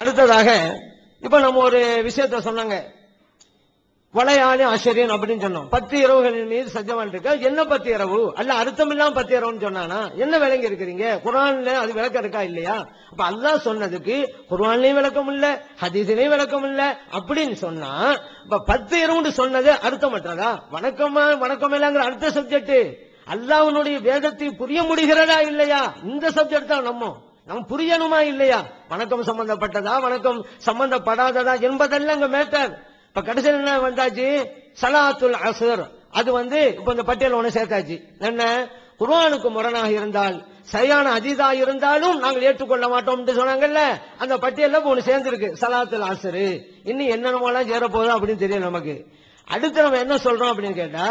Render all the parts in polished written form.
அடுத்ததாக இப்ப நம்ம ஒரு விஷயத்த சொன்னாங்க, வளையாளி ஆசிரியன் அப்படின்னு சொன்னோம். 10 இரவுகளின் மீது சஜ்ஜமான் இருக்க. என்ன 10 இரவு? அல்ல அர்த்தம் இல்லாம 10 இரவுன்னு சொன்னானா? என்ன விளங்கி இருக்கிறீங்க? குர்ஆன்ல அது விளக்கம் இருக்கா இல்லையா? அப்ப அல்லாஹ் சொன்னதுக்கு குர்ஆன்லயும் விளக்கம் இல்ல, ஹதீஸ்லயும் விளக்கம் இல்ல அப்படின்னு சொன்னா, இப்ப 10 இரவுன்னு சொன்னது அர்த்தமற்றதா? வணக்கம் இல்லங்கிற அடுத்த சப்ஜெக்ட். அல்லாஹ்வுடைய வேதத்தை புரிய முடிகிறதா இல்லையா? இந்த சப்ஜெக்ட் தான் நம்ம புரியணுமா இல்லையா? வணக்கம் சம்பந்தப்பட்டதா, வணக்கம் சம்பந்தப்படாததா என்பதெல்லாம் இங்க மேட்டர். இப்ப கடைசியில் என்ன வந்தாச்சு? ஸலாத்துல் அஸ்ர். அது இப்ப இந்த பட்டியல் ஒண்ணு சேர்த்தாச்சு. என்ன? குர்ஆனுக்கு முரணாக இருந்தால், சரியான ஹதீஸா இருந்தாலும் நாங்கள் ஏற்றுக்கொள்ள மாட்டோம் சொன்னாங்கல்ல, அந்த பட்டியல்ல ஒண்ணு சேர்ந்திருக்கு, ஸலாத்துல் அஸ்ர். இன்னும் என்னென்னமோலாம் சேர போதும் அப்படின்னு தெரியல நமக்கு. அடுத்து நம்ம என்ன சொல்றோம் அப்படின்னு கேட்டா,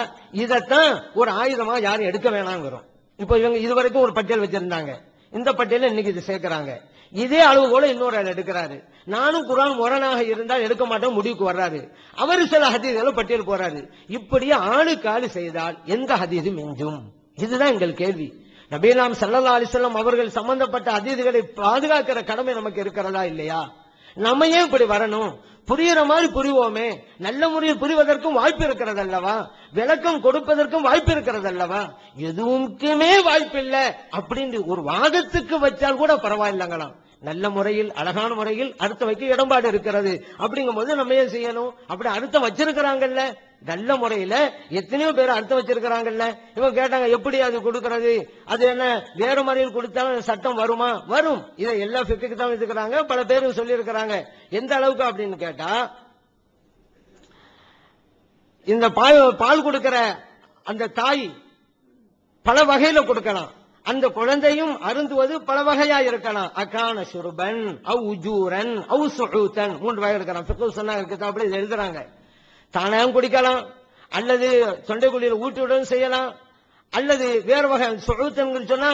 இதத்தான் ஒரு ஆயுதமா யாரும் எடுக்க வேணாங்கிறோம். இப்ப இவங்க இதுவரைக்கும் ஒரு பட்டியல் வச்சிருந்தாங்க, இந்த பட்டியல இன்னைக்கு இது சேர்க்கிறாங்க. இதே அளவுகோல இன்னொரு ஆள் எடுக்கிறாரு. நானும் குர்ஆன் முரணாக இருந்தால் எடுக்க மாட்டோம் முடிவுக்கு வர்றாரு. அவர் சில ஹதீஸ்களை பட்டியல் போறாரு. இப்படியே ஆளுக்கு ஆளு செய்தால் எந்த ஹதீஸும் மிஞ்சும்? இதுதான் எங்கள் கேள்வி. நபியலாம் ஸல்லல்லாஹு அலைஹி வஸல்லம் அவர்கள் சம்பந்தப்பட்ட ஹதீஸ்களை பாதுகாக்கிற கடமை நமக்கு இருக்கிறதா இல்லையா? நம்ம ஏன் இப்படி வரணும்? புரியுற மாதிரி புரிவோமே. நல்ல முறையில் புரிவதற்கும் வாய்ப்பு இருக்கிறது அல்லவா? விளக்கம் கொடுப்பதற்கும் வாய்ப்பு இருக்கிறது அல்லவா? எதுவுமே வாய்ப்பு இல்லை அப்படின்னு ஒரு வாதத்துக்கு வச்சால் கூட பரவாயில்லைங்களாம். நல்ல முறையில் அழகான முறையில் அர்த்தம் வைக்க இடம்பாடு இருக்கிறது. அப்படிங்கும் போது நம்ம ஏன் செய்யணும்? அப்படி அர்த்தம் வச்சிருக்கிறாங்கல்ல, நல்ல முறையில எத்தனையோ பேர் அர்த்தம் வச்சிருக்கிறாங்கல்ல. இவங்க கேட்டாங்க, எப்படி அது கொடுக்கிறது? அது என்ன வேற முறையில் கொடுத்தாலும் சட்டம் வருமா? வரும். இதை எல்லா ஃபிக்ஹுக்கு தான் வச்சிருக்கிறாங்க, பல பேரும் சொல்லி இருக்கிறாங்க. எந்த அளவுக்கு அப்படின்னு கேட்டா, இந்த பால் கொடுக்கிற அந்த தாய் பல வகையில கொடுக்கலாம். அந்த குழந்தையும் அருந்துவது பல வகையா இருக்கலாம். அகான சுர்பன் அவ் உஜூரன் அவ் சுஊதன், 3 வகை இருக்கலாம். ஃபிக்ஹ் சொன்னாங்க, கிதாபுல இதை எழுதுறாங்க. தானாகவும் குடிக்கலாம், அல்லது தொண்டைக்குழியில் ஊட்டியுடன் செய்யலாம், அல்லது வேற வகை சுஊதன் சொன்னா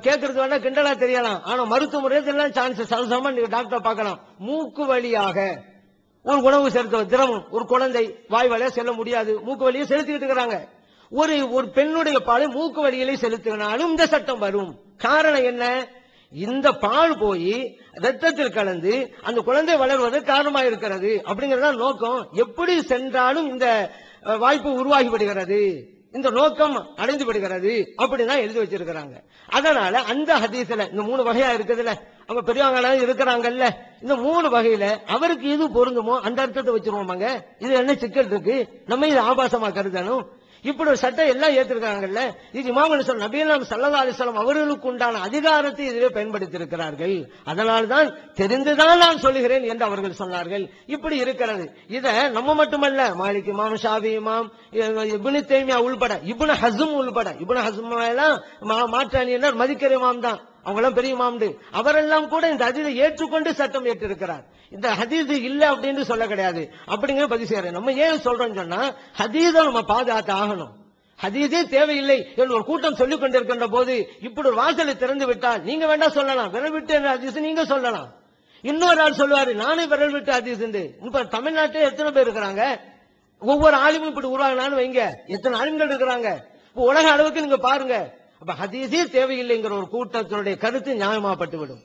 கேட்கறது வேணா கிண்டலா தெரியலாம். ஆனா மருத்துவ முறையில் எல்லாம் சான்ஸ் சலசமா நீங்க டாக்டர் பார்க்கலாம். மூக்கு வழியாக ஒரு உணவு செலுத்த திரவம் ஒரு குழந்தை வாய் வழியா செல்ல முடியாது, மூக்கு வழியை செலுத்திக்கிட்டு இருக்கிறாங்க. ஒரு பெண்ணுடைய பாலை மூக்கு வழியிலே செலுத்தினாலும் இந்த சட்டம் வரும். காரணம் என்ன? இந்த பால் போய் ரத்தத்தில் கலந்து அந்த குழந்தை வளர்வதற்கு காரணமாக இருக்கிறது அப்படிங்கறத நோக்கம். எப்படி சென்றாலும் இந்த வாய்ப்பு உருவாகி விடுகிறது, இந்த நோக்கம் அடைந்து விடுகிறது அப்படிதான் எழுதி வச்சிருக்கிறாங்க. அதனால அந்த ஹதீஸ்ல இந்த 3 வகையா இருக்குதுல்ல, அவங்க பெரியவங்க இருக்கிறாங்கல்ல, இந்த 3 வகையில அவருக்கு எது பொருந்துமோ அந்த அர்த்தத்தை வச்சிருவோமாங்க. இது என்ன சிக்கல் இருக்கு? நம்ம இது ஆபாசமா கருதணும்? இப்படி ஒரு சட்டம் எல்லாம் ஏற்றிருக்காங்கல்ல. இது இமாம் சொன்ன நபியல்லாம் ஸல்லல்லாஹு அலைஹி வஸல்லம் அவர்களுக்கு உண்டான அதிகாரத்தை இதிலே பயன்படுத்தி இருக்கிறார்கள். அதனால்தான் தெரிந்துதான் நான் சொல்லுகிறேன் என்று அவர்கள் சொன்னார்கள். இப்படி இருக்கிறது. இத நம்ம மட்டுமல்ல, மாலிக் இமாம், ஷாஃபி இமாம், இப்னு தைமியா உள்பட, இப்னு ஹஸ்ம் உள்பட, இப்னு ஹஸ்ம் எல்லாம் மாற்று அணியினர் மதிக்கிற இமாம் தான், அவங்களாம் பெரிய இமாம். அவரெல்லாம் கூட இந்த ஹதீஸை ஏற்றுக்கொண்டு சட்டம் ஏற்றிருக்கிறார். இந்த ஹதீஸ் இல்ல அப்படின்னு சொல்ல கிடையாது. அப்படிங்கிற பதிவு செய்யறேன். நம்ம ஏன் சொல்றோம் சொன்னா, ஹதீஸை நம்ம பாதுகாத்து ஆகணும். ஹதீஸே தேவையில்லை என்று ஒரு கூட்டம் சொல்லிக் கொண்டிருக்கின்ற போது இப்படி ஒரு வாசலை திறந்து விட்டால் நீங்க வேண்டாம் சொல்லலாம், விரல் விட்டு ஹதீஸ் நீங்க சொல்லலாம். இன்னொரு ஆள் சொல்லுவாரு, நானே விரல் விட்டு ஹதீஸ். இப்ப தமிழ்நாட்டில் எத்தனை பேர் இருக்கிறாங்க? ஒவ்வொரு ஆளுமும் இப்படி உருவாகினாலும் வைங்க, எத்தனை ஆளுங்கள் இருக்கிறாங்க. இப்ப உலக அளவுக்கு நீங்க பாருங்க. அப்ப ஹதீஸே தேவையில்லைங்கிற ஒரு கூட்டத்தினுடைய கருத்து நியாயமாப்பட்டு விடும்.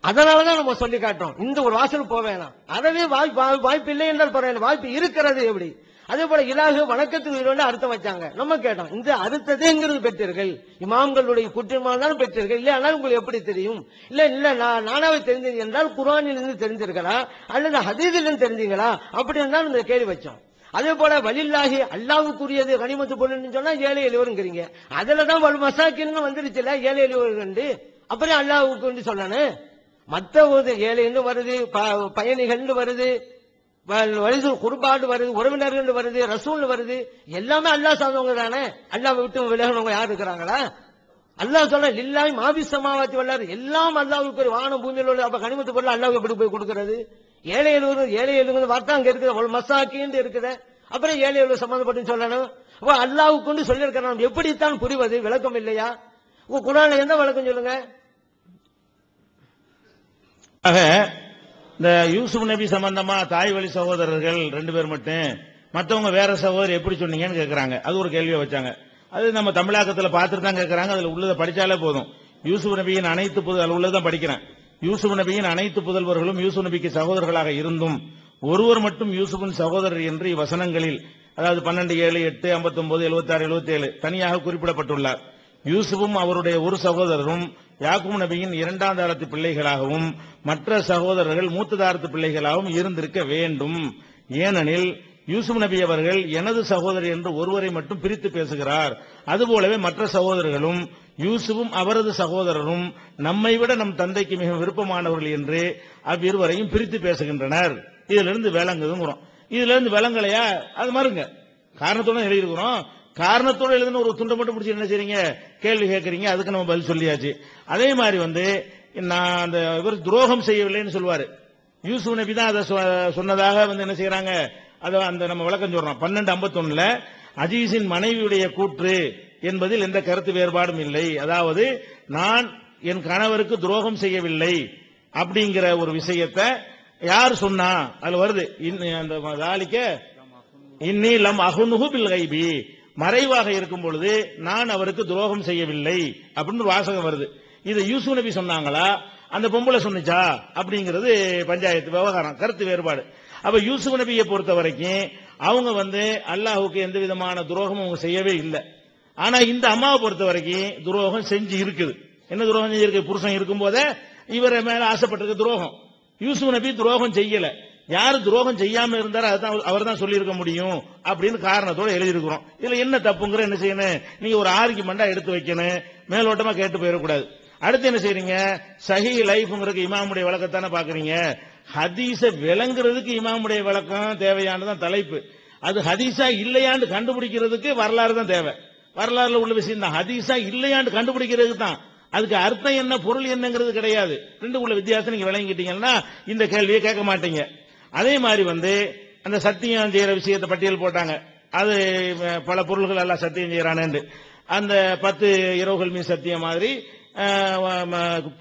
அதனாலதான் நம்ம சொல்லி காட்டுறோம், இந்த ஒரு வாசல் போக வேணாம். அதவே வாய்ப்பு இல்லை என்றால் பரவாயில்லை, வாய்ப்பு இருக்கிறது. எப்படி? அதே போல இலாஹு வணக்கத்துக்கு அர்த்தம் வச்சாங்க. நம்ம கேட்டோம், இந்த அர்த்தத்தைங்கிறது பெற்றீர்கள், இமாம்களுடைய குற்றமாக தான் பெற்றீர்கள், இல்ல ஆனால் உங்களுக்கு எப்படி தெரியும்? இல்ல நானாவே தெரிஞ்சது என்றால் குர்ஆனிலிருந்து தெரிஞ்சிருக்கா அல்லது ஹதீஸிலிருந்து தெரிஞ்சீங்களா? அப்படி இருந்தாலும் இந்த கேள்வி வச்சோம். அதே போல வலில்லாஹி அல்லாஹ்வுக்குரியது கனிமத்து பொருள்னு சொன்னா ஏழை எளியோருங்கிறீங்க. அதுலதான் வல் மசாக்கின்னு வந்துருச்சுல, ஏழை எளியோர். அப்புறம் அல்லாஹ்வுக்கு சொல்லணும். மற்ற ஏழைன்னு வருது, பயணிகள் வருது, குர்பாடு வருது, உறவினர்கள் வருது, ரசூல் வருது, எல்லாமே அல்லாஹ் சார்ந்தவங்க தானே. அல்லாஹ்வை விட்டு விலகினவங்க யார் இருக்கிறாங்களா? அல்லாஹ் சொல்ல லில்லாஹி மாஃபி ஸமாவாத்தி வல் அர்த், எல்லாம் அல்லாஹ்வுக்கு, வானம் பூமியில் உள்ள. அப்ப கனிமத்து பொருள் அல்லாஹ்வுக்கு எப்படி போய் கொடுக்கிறது? ஏழை எழுவது வார்த்தை அங்க இருக்குது, ஒரு மசாக்கின்னு இருக்குது. அப்புறம் ஏழை எழுவது சம்பந்தப்பட்டு சொல்லணும். அல்லாஹ்வுக்கு சொல்லி இருக்கிறான். எப்படித்தான் புரிவது? விளக்கம் இல்லையா? குர்ஆன்ல எந்த விளக்கம் சொல்லுங்க. இந்த யூசுப் நபி சம்பந்தமா தாய் வழி சகோதரர்கள் 2 பேர் மட்டும், மற்றவங்க வேற சகோதரர் எப்படி சொன்னீங்கன்னு கேட்கறாங்க. அது ஒரு கேள்வியை வச்சாங்க. அது நம்ம தமிழாக்கத்தில் பார்த்துட்டு தான் கேட்கறாங்க. அதுல உள்ளதை படிச்சாலே போதும். யூசுப் நபியின் அனைத்து அதுல உள்ளதான் படிக்கிறேன். யூசுப் நபியின் அனைத்து புதல்வர்களும் யூசுப் நபிக்கு சகோதரர்களாக இருந்தும் ஒருவர் மட்டும் யூசுப்பின் சகோதரர் என்று இவ்வசனங்களில், அதாவது 12, 7, 8, 59, 76, 77 தனியாக குறிப்பிடப்பட்டுள்ளார். யூசுப்பும் அவருடைய ஒரு சகோதரரும் யாக்கூப் நபியின் இரண்டாம் தாரத்து பிள்ளைகளாகவும் மற்ற சகோதரர்கள் மூத்த தாரத்து பிள்ளைகளாகவும் இருந்திருக்க வேண்டும். ஏனெனில் யூசுப் நபி அவர்கள் எனது சகோதரர் என்று ஒருவரை மட்டும் பிரித்து பேசுகிறார். அதுபோலவே மற்ற சகோதரர்களும் யூசுப்பும் அவரது சகோதரரும் நம்மை விட நம் தந்தைக்கு மிக விருப்பமானவர்கள் என்று அவ்விருவரையும் பிரித்து பேசுகின்றனர். இதிலிருந்து விளங்குதுங்கிறோம். இதுல இருந்து விளங்கலையா அது மாறுங்க. காரணத்தோட எழுதியிருக்கிறோம். காரணத்தோட எழுதுன ஒரு துண்டை மட்டும் பிடிச்சி என்ன செய்றீங்க, கேள்வி கேட்கறீங்க. அதுக்கு நம்ம பதில் சொல்லியாச்சு. அதே மாதிரி நான் அந்த இவர் துரோகம் செய்யவில்லைன்னு சொல்வாரு. யூசுப் நபி தான் அதை சொன்னதாக என்ன செய்யறாங்க, அதை அந்த நம்ம விளக்கம் சொல்றோம். 12:51 அஜீஸின் மனைவியுடைய கூற்று என்பதில் எந்த கருத்து வேறுபாடும் இல்லை. அதாவது நான் என் கணவருக்கு துரோகம் செய்யவில்லை அப்படிங்கிற ஒரு விஷயத்தை யார் சொன்னா அதுல வருது. அந்த தாலிக்க இன்னி லம் அஹுனுஹு பில் கைபி, மறைவாக இருக்கும் பொழுது நான் அவருக்கு துரோகம் செய்யவில்லை அப்படின்னு வாசகம் வருது. இது யூசுப் நபி சொன்னாங்களா அந்த பொம்பளை சொன்னிச்சா அப்படிங்கிறது பஞ்சாயத்து விவகாரம், கருத்து வேறுபாடு. அப்ப யூசுப் நபியை பொறுத்த வரைக்கும் அவங்க அல்லாஹுக்கு எந்த விதமான துரோகமும் அவங்க செய்யவே இல்லை. ஆனா இந்த அம்மாவை பொறுத்த வரைக்கும் துரோகம் செஞ்சு இருக்குது. என்ன துரோகம் செஞ்சிருக்கு? புருஷன் இருக்கும் போதே இவரை மேல ஆசைப்பட்டிருக்க துரோகம். யூசுப் நபி துரோகம் செய்யல. யாரு துரோகம் செய்யாம இருந்தாரோ அதுதான் அவர் தான் சொல்லியிருக்க முடியும் அப்படின்னு காரணத்தோட எழுதியிருக்கிறோம். இதுல என்ன தப்புங்கிற என்ன செய்யணும், நீங்க ஒரு ஆர்கியுமெண்டா எடுத்து வைக்கணும், மேலோட்டமா கேட்டு போயிடக்கூடாது. அடுத்து என்ன செய்றீங்க, சஹீ லைஃப்ங்கிறதுக்கு இமாமுடைய விளக்கத்தானே பாக்குறீங்க. ஹதீஸ விளங்குறதுக்கு இமாமுடைய விளக்கம் தேவையானதான் தலைப்பு. அது ஹதீஸா இல்லையான்னு கண்டுபிடிக்கிறதுக்கு வரலாறு தான் தேவை. வரலாறுல உள்ள விஷயம் தான். ஹதீஸா இல்லையான்னு கண்டுபிடிக்கிறதுக்கு தான். அதுக்கு அர்த்தம் என்ன, பொருள் என்னங்கிறது கிடையாது. ரெண்டுக்குள்ள வித்தியாசம் நீங்க விளங்கிட்டீங்கன்னா இந்த கேள்வியை கேட்க மாட்டீங்க. அதே மாதிரி அந்த சத்தியம் செய்யற விஷயத்தை பட்டியல் போட்டாங்க. அது பல பொருள்கள் எல்லாம் சத்தியம் செய்யறானு. அந்த 10 இரவுகள் மீது சத்தியம் மாதிரி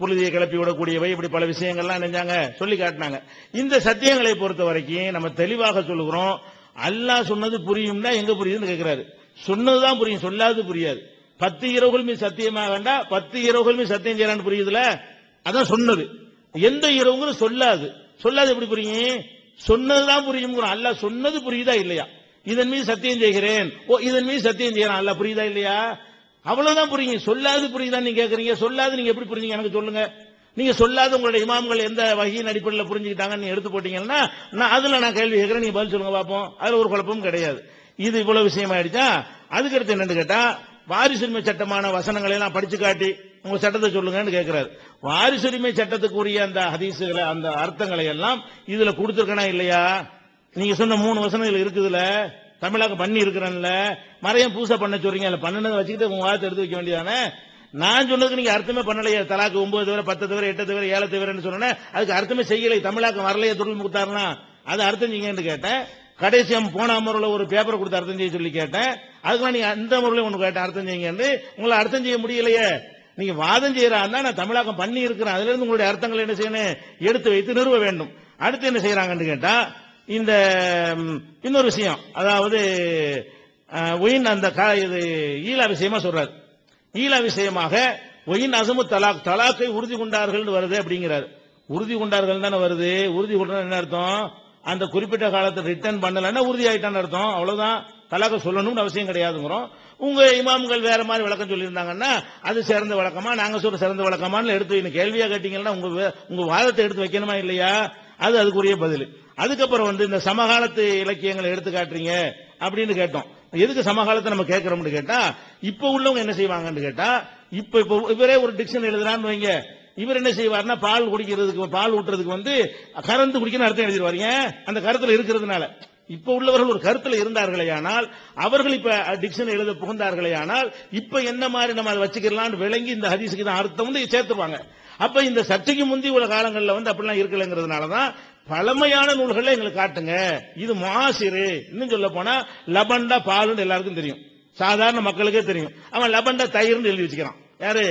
புழுதியை கிளப்பி விடக்கூடியவை, இப்படி பல விஷயங்கள்லாம் நினைஞ்சாங்க சொல்லி காட்டினாங்க. இந்த சத்தியங்களை பொறுத்த வரைக்கும் நம்ம தெளிவாக சொல்லுகிறோம். அல்லாஹ் சொன்னது புரியும்னா எங்க புரியுதுன்னு கேட்கிறாரு. சொன்னதுதான் புரியும், சொல்லாது புரியாது. 10 இரவுகள் மீது சத்தியமாக வேண்டா, 10 இரவுகள் மீது சத்தியம் செய்யறான்னு புரியுதுல, அதான் சொன்னது. எந்த இரவுங்கிற சொல்லாது, சொல்லாது எப்படி புரியும்? சொன்னதுதான் புரியும். அல்லாஹ் சொன்னது புரியுதா இல்லையா? இதன் மீது சத்தியம் செய்கிறேன், ஓ இதன் மீது சத்தியம் செய்யறான், அல்லாஹ் புரியுதா இல்லையா? அவ்வளவுதான் புரியுங்க. சொல்லாது புரியுதா நீங்க கேட்கறீங்க. சொல்லாது நீங்க எப்படி புரிஞ்சீங்க எனக்கு சொல்லுங்க. நீங்க சொல்லாத உங்களுடைய இமாம்கள் எந்த வகையின் அடிப்படையில் புரிஞ்சுக்கிட்டாங்கன்னு நீங்க எடுத்து போட்டீங்கன்னா அதுல நான் கேள்வி கேட்கிறேன், நீங்க பதில் சொல்லுங்க பாப்போம். அதுல ஒரு குழப்பமும் கிடையாது. இது இவ்வளவு விஷயம் ஆயிடுச்சா. அதுக்கடுத்து என்னன்னு கேட்டா, வாரிசுரிமை சட்டமான வசனங்களை எல்லாம் படிச்சு காட்டி உங்க சட்டத்தை சொல்லுங்கன்னு கேட்கிறாரு. வாரிசுரிமை சட்டத்துக்குரிய அந்த ஹதீசுகளை அந்த அர்த்தங்களை எல்லாம் இதுல கொடுத்திருக்கனா இல்லையா? நீங்க சொன்ன 3 வசனங்கள் இருக்குதுல, தமிழாக பண்ணி இருக்கிறேன்ல, மறையம் பூசை பண்ண சொல்றீங்க. அதுல பண்ணனதை வச்சுக்கிட்டு உங்க வாதத்தை எடுத்து வைக்க வேண்டியதானே. நான் சொன்னதுக்கு நீங்க அர்த்தமே பண்ணலையே. தலாக்கு 9 தவிர 10 தவிர 8 தவிர 7 தவிரன்னு சொன்னேன். அதுக்கு அர்த்தமே செய்யலை. தமிழாக்கம் வரலையே தொழில் முத்தாருனா அது அர்த்தம் செய்யுங்கன்னு கேட்டேன். கடைசியா போன முறையில் ஒரு பேப்பர் கொடுத்து அர்த்தம் செய்ய சொல்லி கேட்டேன். அதுக்கெல்லாம் நீங்க அந்த முறையில் ஒன்று கேட்டேன் அர்த்தம் செய்யுங்கன்னு. உங்களை அர்த்தம் செய்ய முடியலையே. நீங்க வாதம் செய்யறாருன்னா நான் தமிழாக்கம் பண்ணி இருக்கிறேன், அதுல இருந்து உங்களுடைய அர்த்தங்களை என்ன செய்யணும், எடுத்து வைத்து நிறுவ வேண்டும். அடுத்து என்ன செய்யறாங்கன்னு கேட்டா, இந்த இன்னொரு விஷயம், அதாவது அந்த இது ஈலா விஷயமா சொல்றாரு. ஈலா விஷயமாக ஒயின் அசமு தலாக், தலாக்கை உறுதி கொண்டார்கள் வருது அப்படிங்கிறாரு. உறுதி கொண்டார்கள் தானே வருது. உறுதி கொண்டா என்ன அர்த்தம்? அந்த குறிப்பிட்ட காலத்தை ரிட்டர்ன் பண்ணலன்னா உறுதி ஆயிட்டான்னு அர்த்தம். அவ்வளவுதான். தலாக்க சொல்லணும்னு அவசியம் கிடையாதுங்கிறோம். உங்க இமாம்கள் வேற மாதிரி விளக்கம் சொல்லியிருந்தாங்கன்னா அது சிறந்த விளக்கமா, நாங்க சொல்ற சிறந்த விளக்கமான்னு எடுத்து கேள்வியா கேட்டீங்கன்னா உங்க வாதத்தை எடுத்து வைக்கணுமா இல்லையா? அது அதுக்குரிய பதில். அதுக்கப்புறம் இந்த சமகாலத்து இலக்கியங்களை எடுத்து காட்டுறீங்க அப்படின்னு கேட்டோம். எதுக்கு சமகாலத்தை நம்ம கேட்கிறோம்னு கேட்டா, இப்ப உள்ளவங்க என்ன செய்வாங்கன்னு கேட்டா, இப்ப இவரே ஒரு டிக்ஷன் எழுதுறான்னு வைங்க, இவர் என்ன செய்வார்னா பால் குடிக்கிறதுக்கு, பால் ஊட்டுறதுக்கு கறந்து குடிக்கணும் அர்த்தம் எழுதிடுவாருங்க. அந்த கருத்துல இருக்கிறதுனால இப்ப உள்ளவர்கள் ஒரு கருத்துல இருந்தார்களே ஆனால், அவர்கள் இப்ப டிக்ஷன் எழுத புகுந்தார்களே ஆனால், இப்ப என்ன மாதிரி நம்ம அதை வச்சுக்கலாம்னு விளங்கி இந்த ஹதீஸுக்கு தான் அர்த்தம் சேர்த்துருவாங்க. அப்ப இந்த சர்ச்சைக்கு முந்தி உள்ள காலங்களில் அப்படிலாம் இருக்கலங்கிறதுனாலதான் பழமையான நூல்களை எங்களுக்கு காட்டுங்க. இது மாசிறு. இன்னும் சொல்ல போனா லபண்டா பாலுன்னு எல்லாருக்கும் தெரியும், சாதாரண மக்களுக்கே தெரியும். அவன் லபண்டா தயிர்னு எழுதி வச்சுக்கிறான். யாரு?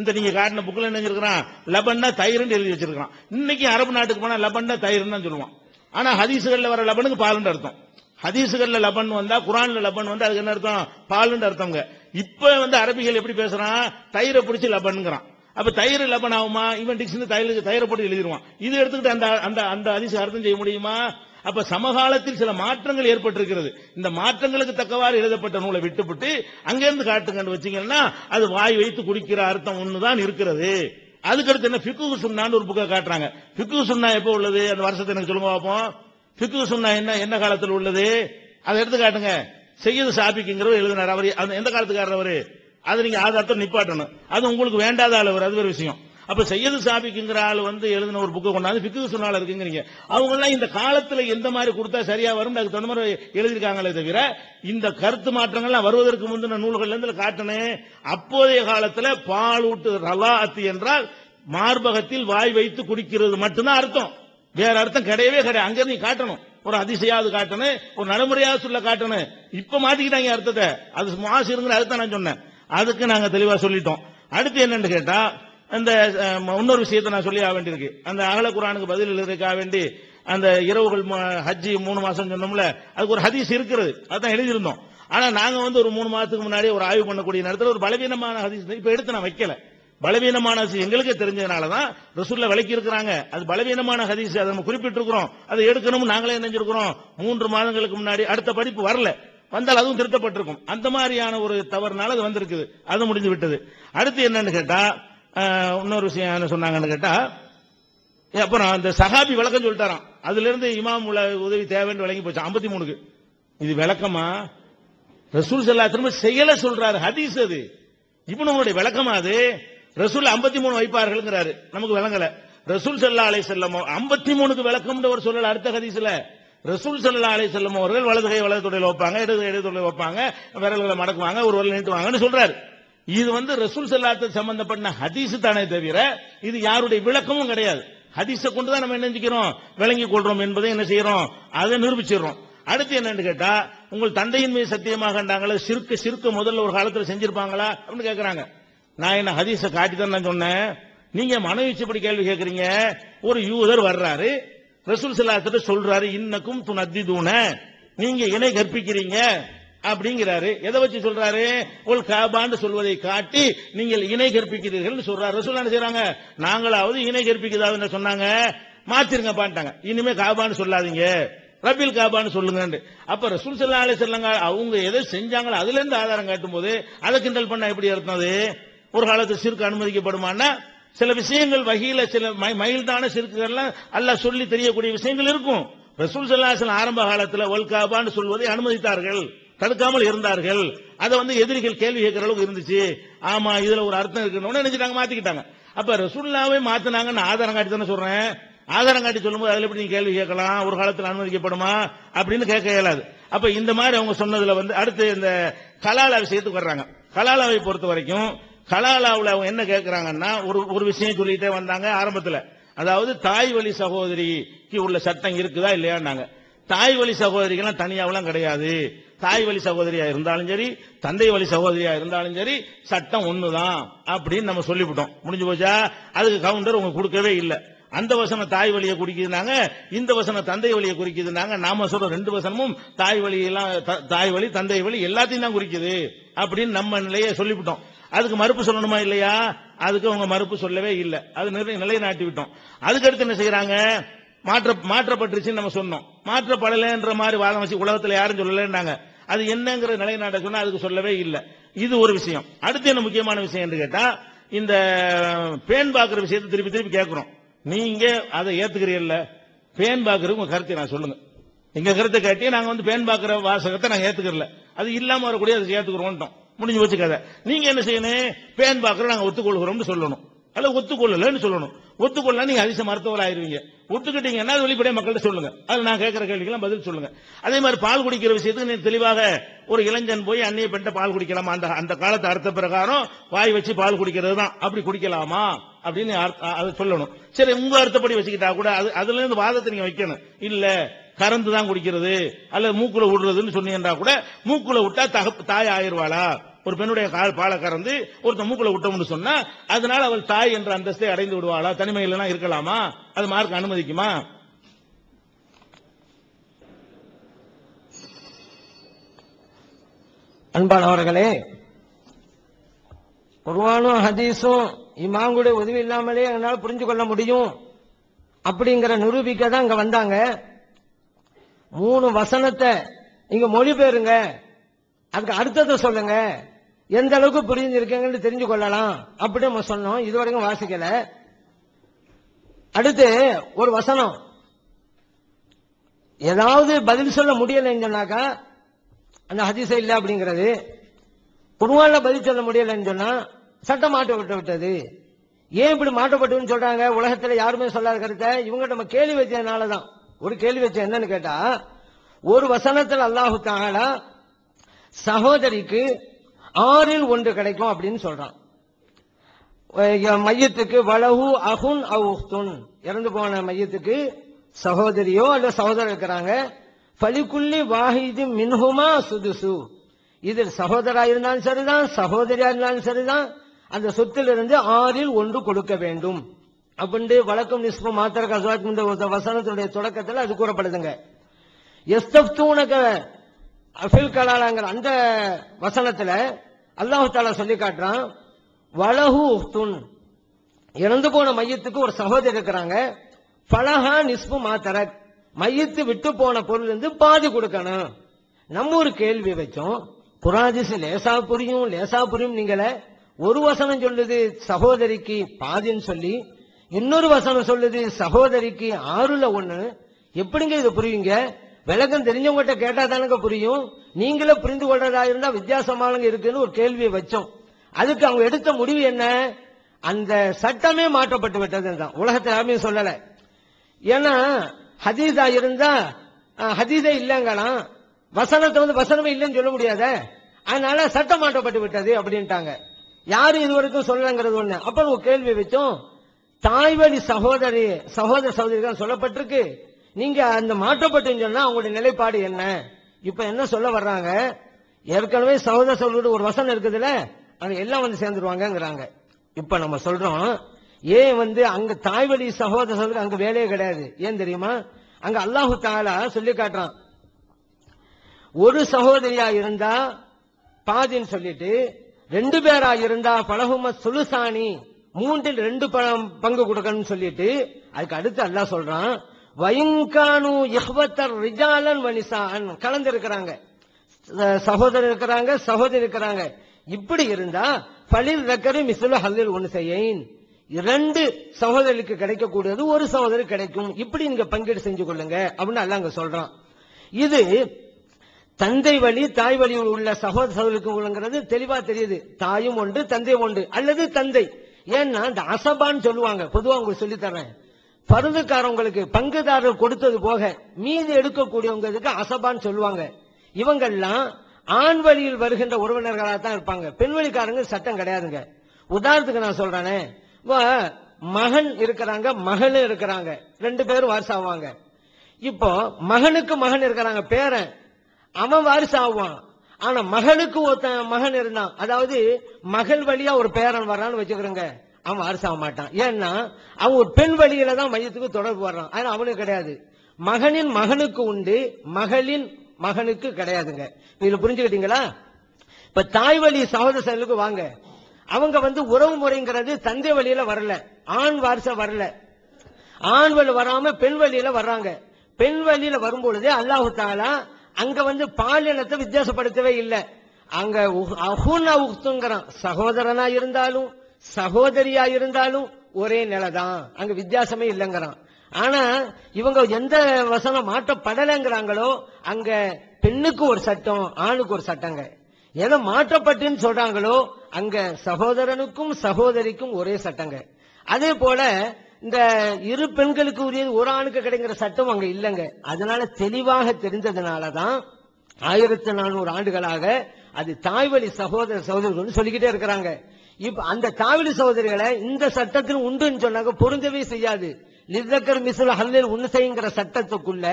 இந்த நீங்க காட்டின புக்ல என்ன இருக்கிறான், லபண்டா தயிர்னு எழுதி வச்சிருக்கான். இன்னைக்கு அரபு நாட்டுக்கு போனா லபண்டா தயிர்னு தான் சொல்லுவான். ஆனா ஹதீசுகள்ல வர லபனுக்கு பாலுன்னு அர்த்தம். ஹதீசுகள்ல லபன் வந்தா, குரான்ல லபன் வந்தா அதுக்கு என்ன அர்த்தம்? பாலுன்னு அர்த்தம்ங்க. இப்ப அரபிகள் எப்படி பேசுறான், தயிரை பிடிச்சி லபன்ங்கிறான். அப்ப தயிர் லபன் ஆகுமா? இவன் டிக்ஷனரி தயிரை போட்டு எழுதிடுவான். இது எடுத்துக்கிட்டு அந்த அந்த அந்த ஹதீஸ் அர்த்தம் செய்ய முடியுமா? அப்ப சமகாலத்தில் சில மாற்றங்கள் ஏற்பட்டிருக்கிறது. இந்த மாற்றங்களுக்கு தக்கவாறு எழுதப்பட்ட நூலை விட்டுவிட்டு அங்கிருந்து காட்டுங்கன்னு வச்சீங்கன்னா அது வாய் வைத்து குடிக்கிற அர்த்தம் ஒண்ணுதான் இருக்கிறது. அதுக்கடுத்து என்ன ஃபிக்ஹு சுன்னான்னு ஒரு புக்கை காட்டுறாங்க. ஃபிக்ஹு சுன்னா எப்போ உள்ளது? அந்த வருஷத்தை எனக்கு சொல்லுங்க பார்ப்போம். ஃபிக்ஹு சுன்னா என்ன காலத்தில் உள்ளது? அதை எடுத்து காட்டுங்க. சையது சாபிக்குங்கிறவர் எழுதினார். அவர் எந்த காலத்துக்காரர் அவரு? அதை நீங்க ஆதாரத்தை நிப்பாட்டணும். அது உங்களுக்கு வேண்டாத ஆள் அவர், அது ஒரு விஷயம். அப்ப சையது சாபிக்குங்கிற ஆள் எழுதின ஒரு புக்கை கொண்டாந்து ஃபிக்ஹு சுன்னால இருக்குங்கிறீங்க. அவங்க எல்லாம் இந்த காலத்துல எந்த மாதிரி கொடுத்தா சரியா வரும் அதுக்கு தகுந்த மாதிரி எழுதிருக்காங்களே தவிர இந்த கருத்து மாற்றங்கள்லாம் வருவதற்கு முந்தின நூல்கள்ல இருந்து காட்டணும். அப்போதைய காலத்துல பாலூட்டு ரலாஅத் என்றால் மார்பகத்தில் வாய் வைத்து குடிக்கிறது மட்டும்தான் அர்த்தம். வேற அர்த்தம் கிடையவே கிடையாது. அங்க நீ காட்டணும், ஒரு அதிசயாவது காட்டணும், ஒரு நடைமுறையாவது சொல்ல காட்டணும். இப்ப மாத்திக்கிட்டாங்க அர்த்தத்தை. அது மாசிருங்கிற அர்த்தம் நான் சொன்னேன். அதுக்கு நாங்க தெளிவா சொல்லிட்டோம். அடுத்து என்னன்னு கேட்டா, அந்த இன்னொரு விஷயத்தை நான் சொல்லி ஆக வேண்டியிருக்கு. அந்த அகல குர்ஆனுக்கு பதில் எழுதுறதுக்காக வேண்டி அந்த இரவுகள் ஹஜ்ஜி 3 மாசம் சொன்னோம்ல, அதுக்கு ஒரு ஹதீஸ் இருக்கிறது, அதான் எழுதியிருந்தோம். ஆனா நாங்க ஒரு 3 மாசத்துக்கு முன்னாடி ஒரு ஆய்வு பண்ணக்கூடிய நேரத்தில் ஒரு பலவீனமான ஹதீஸ் இப்ப எடுத்து நான் வைக்கல. பலவீனமான ஹதீஸ் எங்களுக்கே தெரிஞ்சதுனாலதான் ரசூலுல்லாஹ் விளக்கி இருக்கிறாங்க. அது பலவீனமான ஹதீஸ், அதை நம்ம குறிப்பிட்டிருக்கிறோம். அதை எடுக்கணும் நாங்களே நினைச்சிருக்கிறோம். 3 மாதங்களுக்கு முன்னாடி அடுத்த படிப்பு வரல, வந்தால் அதுவும் திருத்தப்பட்டிருக்கும். அந்த மாதிரியான ஒரு தவறுனால அது வந்திருக்குது. அது முடிஞ்சு விட்டது. அடுத்து என்னன்னு கேட்டா, இன்னொரு விஷயம் என்ன சொன்னாங்கன்னு கேட்டா, அப்புறம் அந்த சஹாபி விளக்கம் சொல்லிட்டாராம். அதுல இருந்து இமாம் உதவி தேவைன்னு விளங்கி போச்சு 53க்கு. இது விளக்கமா? ரசூல் ஸல்லல்லாஹு அலைஹி வஸல்லம் செயலை சொல்றாரு, ஹதீஸ் அது. இப்னுடைய விளக்கமா அது? ரசூல் 53 வைப்பார்கள்ங்கிறாரு, நமக்கு விளங்கல. ரசூல் ஸல்லல்லாஹு அலைஹி வஸல்லம் 53க்கு விளக்கம்ன்ற ஒரு சொல்லல அடுத்த ஹதீஸ்ல. ரசூல் ஸல்லல்லாஹு அலைஹி வஸல்லம் அவர்கள் வலது கை வலது தொடையில வைப்பாங்க, இடது கை இடது தொடையில வைப்பாங்க, விரல்களை மடக்குவாங்க, ஒரு விரல் நீட்டுவாங்கன்னு சொல்றாரு. இது ரசூல் ஸல்லல்லாஹு அலைஹி வஸல்லம் சம்பந்தப்பட்ட ஹதீஸ் தானே தவிர இது யாருடைய விளக்கமும் கிடையாது. ஹதீஸை கொண்டு தான் நம்ம என்ன செஞ்சுக்கிறோம், விளங்கிக் கொள்றோம் என்பதை என்ன செய்யறோம், அதை நிரூபிச்சிடறோம். அடுத்து என்னன்னு கேட்டா, உங்கள் தந்தையின் மீது சத்தியமாக சிறுக்கு முதல்ல ஒரு காலத்துல செஞ்சிருப்பாங்களா அப்படின்னு கேட்கறாங்க. நான் என்ன ஹதீஸை காட்டி தான் நான் சொன்னேன். நீங்க மனவீச்சப்படி கேள்வி கேட்கறீங்க. ஒரு யூதர் வர்றாரு, ரசூல் ஸல்லல்லாஹு அலைஹி வஸல்லம் சொல்றாரு, இன்னக்கும் துனத்திதுன, நீங்க இணை கற்பிக்கிறீங்க அப்படிங்கிறாரு. எதை வச்சு சொல்றாரு? உல் காபான்னு சொல்வதை காட்டி நீங்கள் இணை கற்பிக்கிறீர்கள் சொல்றாரு. ரசூல் என்ன செய்றாங்க? நாங்களாவது இணை கற்பிக்கிறதா சொன்னாங்க, மாத்திருங்க பாட்டாங்க. இனிமே காபான்னு சொல்லாதீங்க, ரபில் காபான்னு சொல்லுங்க. அப்ப ரசூல் ஸல்லல்லாஹு அலைஹி வஸல்லம் அவங்க எதை செஞ்சாங்களோ அதுல இருந்து ஆதாரம் காட்டும் போது அதை கிண்டல் பண்ண எப்படி அர்த்தம்? அது ஒரு காலத்தில் சிறுக்கு அனுமதிக்கப்படுமானா சில விஷயங்கள் வகையில சில மைல்டான சிறுக்குகள்லாம் அல்லாஹ் சொல்லி தெரியக்கூடிய விஷயங்கள் இருக்கும். ரசூல் ஸல்லல்லாஹு அலைஹி வஸல்லம் ஆரம்ப காலத்தில் ஒல் காபான்னு சொல்வதை அனுமதித்தார்கள், தடுக்காமல் இருந்தார்கள். அதை எதிரிகள் கேள்வி கேட்கிற அளவுக்கு இருந்துச்சு. ஆமா இதுல ஒரு அர்த்தம் இருக்குன்னு நினைச்சிட்டாங்க, மாத்திக்கிட்டாங்க. அப்ப ரசூலுல்லாஹ்வை மாத்தினாங்கன்னு ஆதாரம் காட்டி தானே சொல்றேன். ஆதாரம் காட்டி சொல்லும்போது அதுல எப்படி நீங்க கேள்வி கேட்கலாம், ஒரு காலத்தில் அனுமதிக்கப்படுமா அப்படின்னு கேட்க இயலாது. அப்ப இந்த மாதிரி அவங்க சொன்னதுல அடுத்து இந்த கலாலா விஷயத்துக்கு வர்றாங்க. கலாலாவை பொறுத்த வரைக்கும் கலாலாவுல அவங்க என்ன கேட்கிறாங்கன்னா, ஒரு விஷயம் சொல்லிட்டே வந்தாங்க ஆரம்பத்துல. அதாவது தாய் வழி சகோதரிக்கு உள்ள சட்டம் இருக்குதா இல்லையான்னாங்க. தாய் வழி சகோதரிகள்லாம் தனியாவெல்லாம் கிடையாது. தாய் வழி சகோதரியா இருந்தாலும் சரி, தந்தை வழி சகோதரியா இருந்தாலும் சரி, சட்டம் ஒண்ணுதான் அப்படின்னு நம்ம சொல்லிவிட்டோம். முடிஞ்சு போச்சா? அதுக்கு கவுண்டர் உங்க கொடுக்கவே இல்லை. அந்த வசனம் தாய் வழியை குறிக்குதுனாங்க, இந்த வசனம் தந்தை வழியை குறிக்குதுனாங்க. நாம சொல்ற 2 வசனமும் தாய் வழி எல்லாம், தாய் வழி தந்தை வழி எல்லாத்தையும் தான் குறிக்குது அப்படின்னு நம்ம நிலையை சொல்லிவிட்டோம். அதுக்கு மறுப்பு சொல்லணுமா இல்லையா? அதுக்கு அவங்க மறுப்பு சொல்லவே இல்லை. அது நிலைநாட்டி விட்டோம். அதுக்கடுத்து என்ன செய்யறாங்க? மாற்றப்பட்டுருச்சுன்னு நம்ம சொன்னோம். மாற்றப்படலைன்ற மாதிரி வாதம் வச்சு உலகத்தில் யாரும் சொல்லலைன்னாங்க. அது என்னங்கிற நிலைநாட்ட சொன்னா அதுக்கு சொல்லவே இல்லை. இது ஒரு விஷயம். அடுத்து என்ன முக்கியமான விஷயம் என்று கேட்டா, இந்த பேன் பாக்குற விஷயத்தை திருப்பி திருப்பி கேட்கிறோம். நீங்க அதை ஏத்துக்கிறீல்ல? பேன் பாக்குறது உங்க கருத்தை நான் சொல்லுங்க. எங்க கருத்தை காட்டி நாங்க பேன் பாக்குற வாசகத்தை நாங்க ஏத்துக்கிறல, அது இல்லாம வரக்கூடிய அதை ஏத்துக்கிறோம். முடிஞ்சு வச்சு கதை. நீங்க என்ன செய்யணும்? பேன் பாக்குற நாங்க ஒத்துக்கொள்கிறோம்னு சொல்லணும், அல்ல ஒத்துக்கொள்ளலன்னு சொல்லணும். ஒத்துக்கொள்ள நீங்க அதிச மருத்துவர் ஆயிருவீங்க. ஒத்துக்கிட்டீங்கன்னா வெளிப்படையா மக்கள்கிட்ட சொல்லுங்க. அது நான் கேட்கிற கேள்விக்கெல்லாம் பதில் சொல்லுங்க. அதே மாதிரி பால் குடிக்கிற விஷயத்துக்கு நீ தெளிவாக ஒரு இளைஞன் போய் அந்நிய பெண்ட பால் குடிக்கலாமா? அந்த காலத்து அர்த்த பிரகாரம் வாய் வச்சு பால் குடிக்கிறது தான், அப்படி குடிக்கலாமா அப்படின்னு அதை சொல்லணும். சரி, உங்க அர்த்தப்படி வச்சுக்கிட்டா கூட அதுல இருந்து வாதத்தை நீங்க வைக்கணும். இல்ல கறந்து தான் குடிக்கிறது அல்லது மூக்குல விடுறதுன்னு சொன்னீங்கன்னா கூட, மூக்குல விட்டா தாய் ஆயிருவாளா? ஒரு பெண்ணுடைய பாலை கறந்து ஒருத்தன் மூக்குல விட்டோம்னு சொன்னா அதனால அவள் தாய் என்ற அந்தஸ்தை அடைந்து விடுவாளா? தனிமையில இருக்கலாமா? அது மார்க் அனுமதிக்குமா? அன்பானவர்களே, குர்ஆனும் ஹதீஸும் இமாமுடைய உதவி இல்லாமலே என்னால் புரிஞ்சு கொள்ள முடியும் அப்படிங்கிற நிரூபிக்க தான் இங்க வந்தாங்க. 3 வசனத்தை இங்க மொழிபெயருங்க, அதுக்கு அர்த்தத்தை சொல்லுங்க, எந்த அளவுக்கு புரிஞ்சிருக்கீங்கன்னு தெரிஞ்சு கொள்ளலாம் அப்படி நம்ம சொன்னோம். இதுவரைக்கும் வாசிக்கல. அடுத்து ஒரு வசனம் ஏதாவது பதில் சொல்ல முடியலைன்னு சொன்னாக்கா அந்த ஹதீஸே இல்ல அப்படிங்கிறது, குர்ஆன்ல பதில் சொல்ல முடியலைன்னு சொன்னா சட்டம் மாற்றப்பட்டு விட்டது. ஏன் இப்படி மாற்றப்பட்டுன்னு சொல்றாங்க? உலகத்துல யாருமே சொல்லாத கருத்தை இவங்க நம்ம கேள்வி வச்சதுனாலதான். ஒரு கேள்வி வச்ச என்னன்னு கேட்டா, ஒரு வசனத்தில் அல்லாஹு தஆலா சகோதரிக்கு 6ல் 1 கிடைக்கும் அப்படின்னு சொல்றான். மையத்துக்கு வலஹு அஹுன் அவ் உஹ்துன், இறந்து போன மையத்துக்கு சகோதரியோ அல்ல சகோதரர் இருக்கிறாங்க. ஃபலிகுல்லி வாஹிதி மின்ஹுமா சுதுசு, இதில் சகோதரா இருந்தாலும் சரிதான் சகோதரியா இருந்தாலும் சரிதான் அந்த சொத்திலிருந்து 6ல் 1 கொடுக்க வேண்டும் அப்படின்னு வழக்கம் நிஸ்பு மாத்திர கஸ்வாத் இந்த வசனத்துடைய தொடக்கத்தில் அது கூறப்படுதுங்க. எஸ்தப்தூனக அஃபில் கலாலாங்கிற அந்த வசனத்துல அல்லாஹ் தஆலா சொல்லி காட்டுறான், வலஹு உஹ்துன், இறந்து போன மையத்துக்கு ஒரு சகோதரி இருக்கிறாங்க. ஃபலஹா நிஸ்பு மாத்தரக், மையத்து விட்டு போன பொருள் இருந்து பாதி கொடுக்கணும். நம்ம ஒரு கேள்வி வச்சோம், குரானிஸ் லேசா புரியும் நீங்களே. ஒரு வசனம் சொல்லுது சகோதரிக்கு பாதின்னு சொல்லி, இன்னொரு வசனம் சொல்லுது சகோதரிக்கு 6ல் 1. எப்படிங்க இது புரியுங்க? விளக்கம் தெரிஞ்சவங்ககிட்ட கேட்டா தானுங்க புரியும். நீங்களே புரிந்து கொள்றதா இருந்தா வித்தியாசமானங்க இருக்குன்னு ஒரு கேள்வியை வச்சோம். அதுக்கு அவங்க எடுத்த முடிவு என்ன? அந்த சட்டமே மாற்றப்பட்டு விட்டது தான். உலகத்தை யாருமே சொல்லல. ஏன்னா ஹதீஸா இருந்தா ஹதீஸே இல்லங்கலாம், வசனத்தை வசனமே இல்லைன்னு சொல்ல முடியாத, அதனால சட்டம் மாற்றப்பட்டு விட்டது அப்படின்ட்டாங்க. யாரு இதுவரைக்கும் சொல்லங்கிறது ஒண்ணு. அப்ப ஒரு கேள்வி வச்சோம், தாய்வழி சகோதரிகள் சொல்லப்பட்டிருக்கு, நீங்க அந்த மாற்றப்பட்டு சொன்னா அவங்களுடைய நிலைப்பாடு என்ன? இப்ப என்ன சொல்ல வர்றாங்க? ஏற்கனவே சகோதர ஒரு வசனம் இருக்குதுல, அங்க எல்லாம் சேர்ந்துருவாங்கிறாங்க. இப்ப நம்ம சொல்றோம், ஏன் அங்க தாய்வழி சகோதர அங்க வேலையே கிடையாது. ஏன் தெரியுமா? அங்க அல்லாஹு தஆலா சொல்லி காட்டுறான், ஒரு சகோதரியா இருந்தா பாதின்னு சொல்லிட்டு, 2 பேரா இருந்தா பலஹும சுலுசானி, 3ல் 2 பங்கு கொடுக்கணும்னு சொல்லிட்டு, அதுக்கு அடுத்து அல்லாஹ் சொல்றான், வயின்கானு இஹ்வத்தர் ரிஜாலன் வனிசான், கலந்து இருக்கிறாங்க, சகோதரர் இருக்கிறாங்க சகோதரி இருக்கிறாங்க. இப்படி இருந்தா பலில் ரக்கரி மிஸ்லு ஹல்லில் உன்சையின், 2 சகோதரிக்கு கிடைக்கக்கூடியது ஒரு சகோதரி கிடைக்கும். இப்படி நீங்க பங்கீடு செஞ்சு கொள்ளுங்க அப்படின்னு அல்லாஹ் அங்க சொல்றான். இது தந்தை வழி தாய் வழி உள்ள சகோதரர்களுக்கு உள்ளங்கிறது தெளிவா தெரியுது. தாயும் ஒன்று தந்தை ஒன்று அல்லது தந்தை. ஏன்னா இந்த அசபான்னு சொல்லுவாங்க, பொதுவா உங்களுக்கு சொல்லி தர்றேன். பருதுக்காரவங்களுக்கு பங்குதாரர் கொடுத்தது போக மீதி எடுக்கக்கூடியவங்களுக்கு அசபான்னு சொல்லுவாங்க. இவங்கெல்லாம் ஆண் வழியில் வருகின்ற உறவினர்களாக தான் இருப்பாங்க. பெண் வழிக்காரங்க சட்டம் கிடையாதுங்க. உதாரணத்துக்கு நான் சொல்றேனே, மகன் இருக்கிறாங்க மகளும் இருக்கிறாங்க, 2 பேரும் வாரிசு ஆவாங்க. இப்போ மகனுக்கு மகன் இருக்கிறாங்க, பேரன், அவன் வாரிசு ஆவான். ஆனா மகளுக்கு ஒருத்தன் மகன் இருந்தான், அதாவது மகள் வழியா ஒரு பேரன் வர்றான்னு வச்சுக்கிறோங்க, அவன் வாரிசு ஆக மாட்டான். ஏன்னா அவன் ஒரு பெண் வழியில தான் மையத்துக்கு தொடர்பு வர்றான், ஆனா அவனுக்கு கிடையாது. மகனின் மகனுக்கு உண்டு, மகளின் மகனுக்கு கிடையாதுங்க. இதுல புரிஞ்சுக்கிட்டீங்களா? இப்ப தாய் வழி சகோதரர்களுக்கு வாங்க, அவங்க உறவு முறைங்கிறது தந்தை வழியில வரல, ஆண் வாரிச வரல, ஆண் வழி வராம பெண் வழியில வர்றாங்க. பெண் வழியில வரும்பொழுதே அல்லாஹு தஆலா அங்க பாலினத்தை வித்தியாசப்படுத்தவே இல்லை. அங்க அஹுனா உஹ்துங்கறான், சகோதரனா இருந்தாலும் சகோதரியா இருந்தாலும் ஒரே நிலைதான், அங்க வித்தியாசமே இல்லைங்கிறான். ஆனா இவங்க எந்த வசனம் மாற்றப்படலைங்கிறாங்களோ அங்க பெண்ணுக்கு ஒரு சட்டம் ஆணுக்கு ஒரு சட்டங்க. எதை மாற்றப்பட்டுன்னு சொல்றாங்களோ அங்க சகோதரனுக்கும் சகோதரிக்கும் ஒரே சட்டங்க. அதே போல இந்த 2 பெண்களுக்கு உரியது ஒரு ஆணுக்கு கிடைக்கிற சட்டம் அங்க இல்லைங்க. அதனால தெளிவாக தெரிந்ததுனாலதான் 1400 ஆண்டுகளாக அது தாய்வழி சகோதரர்கள் சொல்லிக்கிட்டே இருக்கிறாங்க. இப்ப அந்த தாய்வழி சகோதரிகளை இந்த சட்டத்தில் உண்டுன்னு சொன்னாங்க, பொருந்தவே செய்யாது. லிதக்கர் மிஸ்லு ஹல்லில் உன்சைங்கிற சட்டத்துக்குள்ள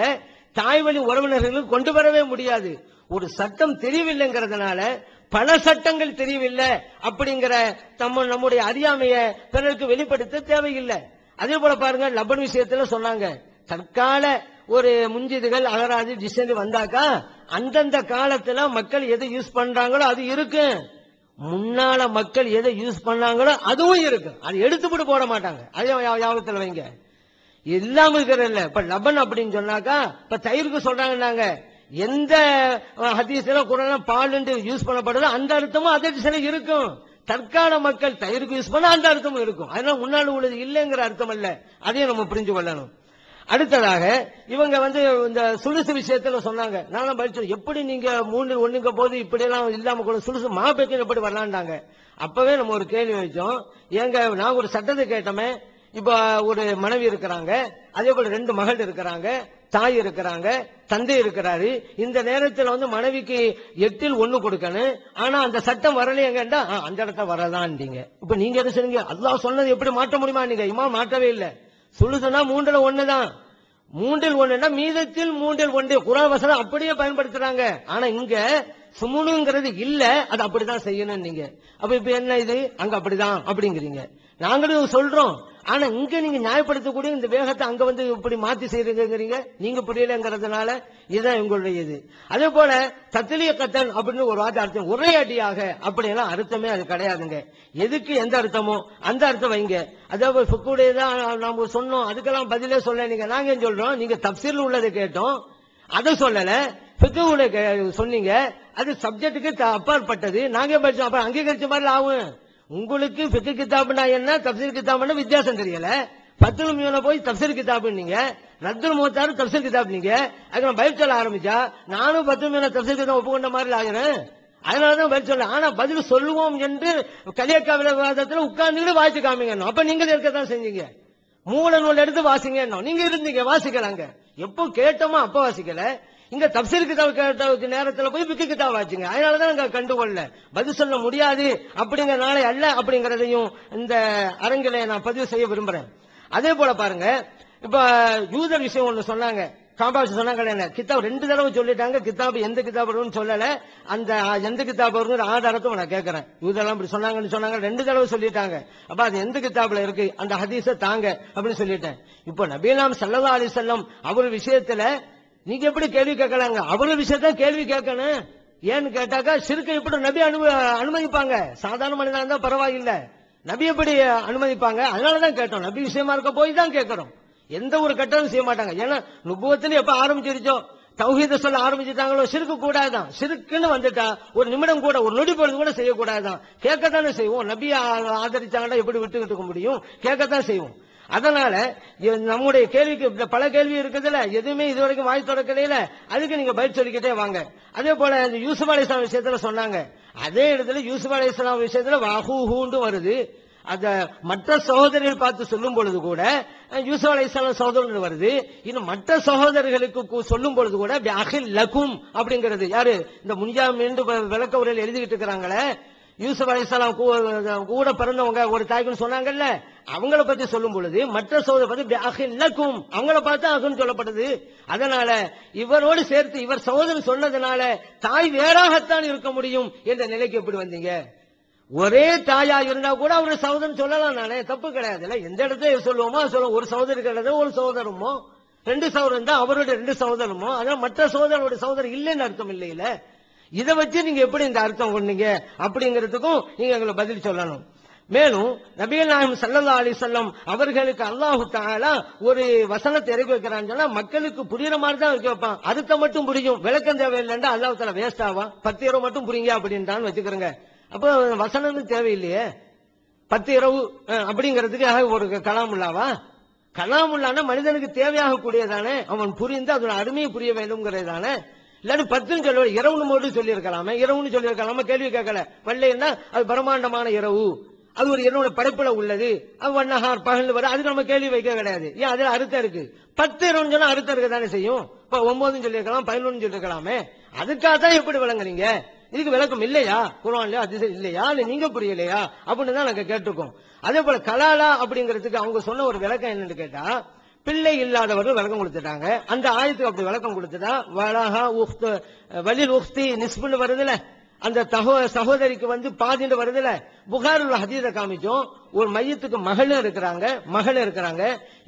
தாய்வழி உறவினர்களுக்கு கொண்டு வரவே முடியாது. ஒரு சட்டம் தெரியவில்லைங்கிறதுனால பல சட்டங்கள் தெரியவில்லை அப்படிங்கிற நம்முடைய அறியாமைய பிறருக்கு வெளிப்படுத்த தேவையில்லை. அதே போல பாருங்க, லபன் விஷயத்துல சொன்னாங்க, தற்கால ஒரு முஞ்சிதுகள் அகராதி டிக்ஷனரி வந்தாக்கா அந்தந்த காலத்துல மக்கள் எது யூஸ் பண்றாங்களோ அது இருக்கு. முன்னால மக்கள் எதை யூஸ் பண்ணாங்களோ அதுவும் இருக்கு. அது எடுத்துவிட்டு போட மாட்டாங்க. அதே ஞாபகத்தில் வைங்க. இல்லாம இருக்கிறதில்ல. இப்ப லபன் அப்படின்னு சொன்னாக்கா இப்ப தயிருக்கு சொல்றாங்கன்னாங்க, எந்த ஹதீஸ்ல குர்ஆன்ல பால் யூஸ் பண்ணப்படுதோ அந்த அர்த்தமும் அதே சில இருக்கும். தற்கால மக்கள் தயிருக்கு யூஸ் பண்ண அந்த அர்த்தமும் இருக்கும். அதனால முன்னாள் உள்ளது இல்லைங்கிற அர்த்தம் அல்ல. அதையும் நம்ம புரிஞ்சு கொள்ளணும். அடுத்ததாக இவங்க இந்த சுலுசு விஷயத்துல சொன்னாங்க. நானும் படிச்சோம், எப்படி நீங்க 3-1 போது இப்படி எல்லாம் இல்லாம கூட சுலுசு மாபெக்கு எப்படி வரலான்டாங்க. அப்பவே நம்ம ஒரு கேள்வி வச்சோம். ஏங்க நான் ஒரு சட்டத்தை கேட்டோமே, இப்ப ஒரு மனைவி இருக்கிறாங்க, அதே போல 2 மகள் இருக்கிறாங்க, தாய் இருக்கிறாங்க, தந்தை இருக்கிறாரு. இந்த நேரத்தில் மனைவிக்கு 8-1 கொடுக்கணும். ஆனா அந்த சட்டம் வரலையேங்கண்டா அந்த இடத்த வரலான்டீங்க. இப்ப நீங்க என்ன செய்றீங்க? அல்லாஹ் சொன்னது எப்படி மாற்ற முடியுமா? நீங்க இமாம் மாற்றவே இல்லை. சுலுசுனா 3-1 தான். 3-1 மீதத்தில் 3-1 குர்ஆன் வசனம் அப்படியே பயன்படுத்துறாங்க. ஆனா இங்க சுமுனுங்கிறது இல்ல, அது அப்படிதான் செய்யணும் நீங்க. அப்ப இப்ப என்ன இது? அங்க அப்படிதான் அப்படிங்கிறீங்க. நாங்களும் சொல்றோம். ஆனா இங்க நீங்க நியாயப்படுத்தக்கூடிய இந்த வேகத்தை அங்க இப்படி மாத்தி செய்றீங்க. நீங்க புரியலங்கிறதுனால இதுதான் உங்களுடைய இது. அதே போல தத்லிய கத்தன் அப்படின்னு ஒரு வார்த்தை அர்த்தம் ஒரே அடியாக அப்படியெல்லாம் அர்த்தமே அது கிடையாதுங்க. எதுக்கு எந்த அர்த்தமோ அந்த அர்த்தம் வைங்க. அதாவது ஃபுக்குடையதான் நாம சொன்னோம், அதுக்கெல்லாம் பதிலே சொல்ல. நாங்க சொல்றோம், நீங்க தப்சீர்ல உள்ளதை கேட்டோம், அதை சொல்லல. ஃபிக்ஹுல சொன்னீங்க, அது சப்ஜெக்டுக்கு அப்பாற்பட்டது. நாங்க படிச்சோம், அப்புறம் அங்கீகரிச்ச மாதிரி ஆகும். உங்களுக்கு ஃபிக்ஹ் கிதாப்னா என்ன, தப்சீர் கிதாப்னா வித்தியாசம் தெரியல. ஃபத்ஹுல் முயீன போய் தப்சீர் கிதாப் நீங்க, ரத்துல் முஹ்தார் தப்சீர் கிதாப் நீங்க. அதுக்கு பதில் சொல்ல ஆரம்பிச்சா நானும் ஃபத்ஹுல் முயீன தப்சீர் கிதாப் ஒப்புக்கொண்ட மாதிரி ஆகிறேன். அதனாலதான் பதில் சொல்ல. ஆனா பதில் சொல்லுவோம் என்று கலியக்கா விவாதத்தில் உட்கார்ந்து வாசிச்சு காமிங்க. அப்ப நீங்க இருக்கதான் செஞ்சீங்க. மூல நூல் எடுத்து வாசிங்க. நீங்க இருந்தீங்க வாசிக்கலாங்க. எப்போ கேட்டோமோ அப்ப வாசிக்கல. இங்க தப்சீர் கிதாப் கேட்ட நேரத்துல போய் ஃபிக்ஹ் கிதாப் வாசிங்க. அதனாலதான் நாங்க கண்டுகொள்ள பதில் சொல்ல முடியாது அப்படிங்கிற நாளை அல்ல அப்படிங்கறதையும் இந்த அரங்கில நான் பதிவு செய்ய விரும்புறேன். அதே போல பாருங்க, இப்ப யூதர் விஷயம் ஒண்ணு சொன்னாங்க. காபாசி சொன்னாங்க என்ன கிதாப் 2 தடவை சொல்லிட்டாங்க. கிதாப் எந்த கிதாப் வரும்னு சொல்லல. அந்த எந்த கிதாப் வருங்கிற ஆதாரத்தை நான் கேட்கிறேன். யூதர்லாம் இப்படி சொன்னாங்கன்னு சொன்னாங்க, 2 தடவை சொல்லிட்டாங்க. அப்ப அது எந்த கிதாப்ல இருக்கு அந்த ஹதீஸை தாங்க அப்படின்னு சொல்லிட்டேன். இப்போ நபியலாம் ஸல்லல்லாஹு அலைஹி வஸல்லம் அவர் விஷயத்துல நீங்க எப்படி கேள்வி கேட்கலாங்க? அவரு விஷயத்த கேள்வி கேட்கணும். ஏன்னு கேட்டாக்கா ஷிர்கை எப்படி நபி அனுமதிப்பாங்க? சாதாரண மனிதனா இருந்தா பரவாயில்லை, நபி எப்படி அனுமதிப்பாங்க? அதனாலதான் கேட்டோம். நபி விஷயமா இருக்க போய் தான் கேட்கிறோம். எந்த ஒரு கட்டமும் செய்ய மாட்டாங்க. ஏன்னா நுபுவத்துல எப்ப ஆரம்பிச்சிருச்சோ, தௌஹீத சொல்ல ஆரம்பிச்சுட்டாங்களோ, ஷிர்கு கூடாதான். ஷிர்க்குன்னு வந்துட்டா ஒரு நிமிடம் கூட, ஒரு நொடி பொழுது கூட செய்யக்கூடாதான். கேட்கத்தானே செய்வோம். நபி ஆதரிச்சாங்கன்னா எப்படி விட்டுக்கிட்டு இருக்க முடியும்? கேட்கத்தான் செய்வோம். அதனால நம்முடைய கேள்விக்கு பல கேள்வி இருக்குதுல்ல, எதுவுமே இதுவரைக்கும் வாய் தொடக்கலையில, அதுக்கு நீங்க பதில் சொல்லிக்கிட்டே வாங்க. அதே போல இந்த யூசுப் அலைஹிஸ்ஸலாம் விஷயத்துல சொன்னாங்க. அதே இடத்துல யூசுப் அலைஹிஸ்ஸலாம் விஷயத்துல வஹூஹூண்டு வருது. அத மற்ற சகோதரர்கள் பார்த்து சொல்லும் பொழுது கூட யூசுப் அலைஹிஸ்ஸலாம் சகோதரர்கள் வருது. இன்னும் மற்ற சகோதரர்களுக்கு சொல்லும் பொழுது கூட அகில் லகும் அப்படிங்கிறது யாரு? இந்த முன்ஜாம் என்று விளக்க உரையில் எழுதிக்கிட்டு இருக்கிறாங்களே, யூசுப் அலைஹிஸ்ஸலாம் கூட பிறந்தவங்க ஒரு தாய்க்குன்னு சொன்னாங்கல்ல, அவங்கள பத்தி சொல்லும் பொழுது மற்ற சகோதரர் பத்தி அகில் லகும் அவங்கள பார்த்து அகுன்னு சொல்லப்படுது. அதனால இவரோடு சேர்த்து இவர் சகோதரன் சொன்னதுனால தாய் வேறாகத்தான் இருக்க முடியும் என்ற நிலைக்கு எப்படி வந்தீங்க? ஒரே தாயா இருந்தா கூட அவரு சகோதரன் சொல்லலாம் நானே, தப்பு கிடையாது. எந்த இடத்துல சொல்லுவோமோ சொல்லுவோம். ஒரு சகோதரி கிடையாது, ஒரு சகோதரமோ, 2 சகோதரன் தான் அவருடைய 2 சகோதரமோ, அதனால மற்ற சகோதரனுடைய சகோதரர் இல்லைன்னு அர்த்தம் இல்லையில. இதை வச்சு நீங்க எப்படி இந்த அர்த்தம் கொண்டீங்க அப்படிங்கிறதுக்கும் நீங்க எங்களை பதில் சொல்லணும். மேலும் நபிகள் நாயகம் ஸல்லல்லாஹு அலைஹி வஸல்லம் அவர்களுக்கு அல்லாஹ் தஆலா ஒரு வசனத்தை இறக்கி வைக்கிறான்னு சொன்னா மக்களுக்கு புரியுற மாதிரி தான் இறக்கி வைப்பான். அர்த்தம் மட்டும் புரியும், விளக்கம் தேவையில்லைன்னா அல்லாஹ் தஆலா வேஸ்ட் ஆவா. 10 இரவு மட்டும் புரியுங்க அப்படின்றான்னு வச்சுக்கிறேங்க. அப்ப வசனம் தேவையில்லையே. 10 இரவு அப்படிங்கிறதுக்கு ஒரு கலாமுல்லாவா? கலாமுல்லான மனிதனுக்கு தேவையாக கூடியதானே, அவன் புரிந்து அதோட அருமையை புரிய வேண்டும்ங்கிறதானே. இல்லாட்டி 10 சொல்ல இரவுன்னு மட்டும் சொல்லி இருக்கலாமே, இரவுன்னு சொல்லி இருக்கலாமா? கேள்வி கேட்கல. வல்லைன்னா அது பிரம்மாண்டமான இரவு, அது ஒரு இரவோட படைப்புல உள்ளது. அது வண்ணஹார் பகல் வர, அதுக்கு நம்ம கேள்வி வைக்க கிடையாது. ஏன் அதுல அர்த்தம் இருக்கு. 10 இரவுன்னு சொன்னா அர்த்தம் இருக்க தானே செய்யும். இப்ப 9 சொல்லி இருக்கலாம், 11 சொல்லி இருக்கலாமே. அதுக்காக தான் எப்படி விளங்குறீங்க? இதுக்கு விளக்கம் இல்லையா? குர்ஆன்ல அதிசயம் இல்லையா? இல்ல நீங்க புரியலையா அப்படின்னு தான் நாங்க கேட்டிருக்கோம். அதே போல கலாலா அப்படிங்கிறதுக்கு அவங்க சொன்ன ஒரு விளக்கம் என்னன்னு கேட்டா, பிள்ளை இல்லாதவர்கள் விளக்கம் கொடுத்துட்டாங்க. அந்த ஆயத்துக்கு அப்படி விளக்கம் கொடுத்துட்டா வலஹா உக்த் வலில் உக்தி நிஸ்புன்னு வருதுல, அந்த சகோதரிக்கு பாதின்னு வருதுல. புகாரில் ஹதீஸ காமிச்சோம். ஒரு மையத்துக்கு மகளும் இருக்கிறாங்க.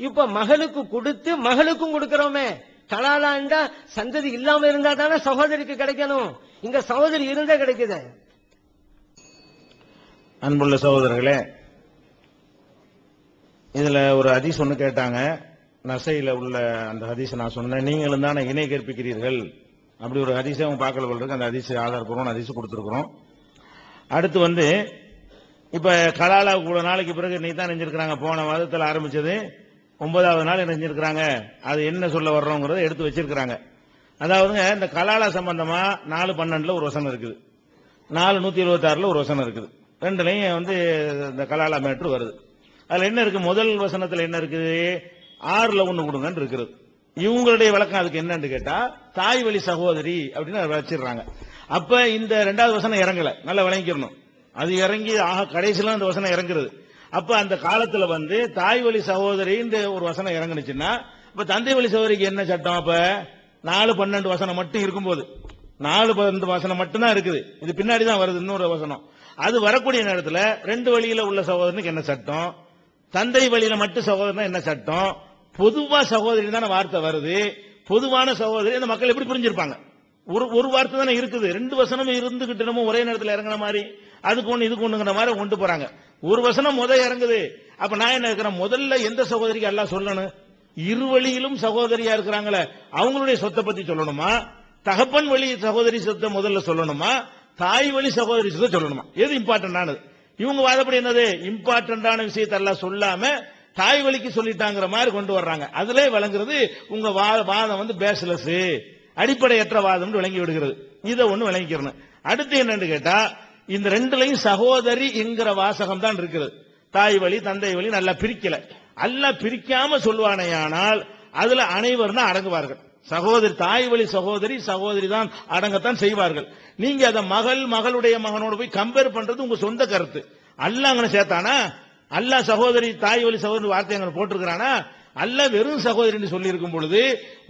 இப்ப மகளுக்கு கொடுத்து மகளுக்கும் கொடுக்கிறோமே. கலாலாண்டா சந்ததி இல்லாம இருந்தா தானே சகோதரிக்கு கிடைக்கணும். இங்க சகோதரி இருந்தா கிடைக்குது. அன்புள்ள சகோதரர்களே, இதுல ஒரு ஹதீஸ் ஒன்று கேட்டாங்க. நசையில உள்ள அந்த ஹதீஸ் நான் சொன்னேன், நீங்களும் தானே இணை கற்பிக்கிறீர்கள், அப்படி ஒரு ஹதீஸை அவங்க பார்க்கல போல இருக்கு. அந்த ஹதீஸ் ஆதாரப்பூர்வம் ஹதீஸ் கொடுத்துருக்கிறோம். அடுத்து இப்ப கலாலா கூட நாளைக்கு பிறகு நீ தான் நெஞ்சிருக்கிறாங்க. போன வாதத்தில் ஆரம்பிச்சது 9வது நாள் நெஞ்சிருக்கிறாங்க. அது என்ன சொல்ல வர்றோங்கிறத எடுத்து வச்சிருக்கிறாங்க. அதாவதுங்க, இந்த கலாலா சம்பந்தமா 4:12 ஒரு வசனம் இருக்குது, 4:176 ஒரு வசனம் இருக்குது. ரெண்டுலையும் இந்த கலாலா மேட்ரு வருது. அதுல என்ன இருக்கு? முதல் வசனத்துல என்ன இருக்குது? 6ல் 1 கொடுங்கன்னு இருக்குது. இவங்களுடைய விளக்கம் அதுக்கு என்னன்னு கேட்டா, தாய் வழி சகோதரி அப்படின்னு வச்சிடுறாங்க. அப்ப இந்த 2வது வசனம் இறங்கல, நல்லா விளங்கிக்கணும். அது இறங்கி கடைசியில அந்த வசனம் இறங்குறது. அப்ப அந்த காலத்துல தாய் வழி சகோதரி ஒரு வசனம் இறங்குனுச்சுன்னா, இப்ப தந்தை வழி சகோதரிக்கு என்ன சட்டம்? அப்ப 4:12 வசனம் மட்டும் இருக்கும்போது, 4:12 வசனம் மட்டும் தான் இருக்குது. இது பின்னாடி தான் வருது இன்னொரு வசனம். அது வரக்கூடிய நேரத்தில் 2 வழியில உள்ள சகோதரனுக்கு என்ன சட்டம், தந்தை வழியில மட்டும் சகோதரன் என்ன சட்டம், பொதுவா சகோதரி தானே வார்த்தை வருது. பொதுவான சகோதரி அந்த மக்கள் எப்படி புரிஞ்சிருப்பாங்க? ஒரு வார்த்தை தானே இருக்குது, 2 வசனமும் இருந்துகிட்டு நம்ம ஒரே நேரத்தில் இறங்கின மாதிரி, அதுக்கு ஒண்ணு இதுக்கு ஒண்ணுங்கிற மாதிரி கொண்டு போறாங்க. ஒரு வசனம் இறங்குது. அப்ப நான் என்ன இருக்கிறேன்? முதல்ல எந்த சகோதரிக்கு அல்லாஹ் சொல்லணும்? இரு வழியிலும் சகோதரியா இருக்கிறாங்களே அவங்களுடைய சொத்தை பத்தி சொல்லணுமா, தகப்பன் வழி சகோதரி சொத்தை முதல்ல சொல்லணுமா, தாய் வழி சகோதரி சொத்தை சொல்லணுமா? எது இம்பார்ட்டன்டானது? இவங்க வாதப்படி என்னது? இம்பார்ட்டன்டான விஷயத்தை எல்லாம் சொல்லாம தாய் வழிக்கு சொல்லிட்டாங்கிற மாதிரி கொண்டு வர்றாங்க. அதுல விளங்குறது உங்க வாதம் பேஸ்லெஸ், அடிப்படையற்ற வாதம் விளங்கி விடுகிறது. இதை ஒண்ணு விளங்கிக்கிறேன். அடுத்து என்னன்னு கேட்டா, இந்த 2லையும் சகோதரி என்கிற வாசகம் தான் இருக்கிறது. தாய் வழி தந்தை வழி நல்லா பிரிக்கல. அல்லாஹ் பிரிக்காம சொல்வானேயானால் அதுல அனைவரும் தான் அடங்குவார்கள். சகோதரி, தாய் வழி சகோதரி தான் அடங்கத்தான் செய்வார்கள். நீங்க அதை மகளுடைய மகனோடு போய் கம்பேர் பண்றது உங்க சொந்த கருத்து. அல்லாஹ் அங்க சேர்த்தானா? அல்லாஹ் சகோதரி தாய் வழி சகோதரி வார்த்தை அங்க போட்டிருக்கிறானா? அல்லாஹ் வெறும் சகோதரி சொல்லி இருக்கும் பொழுது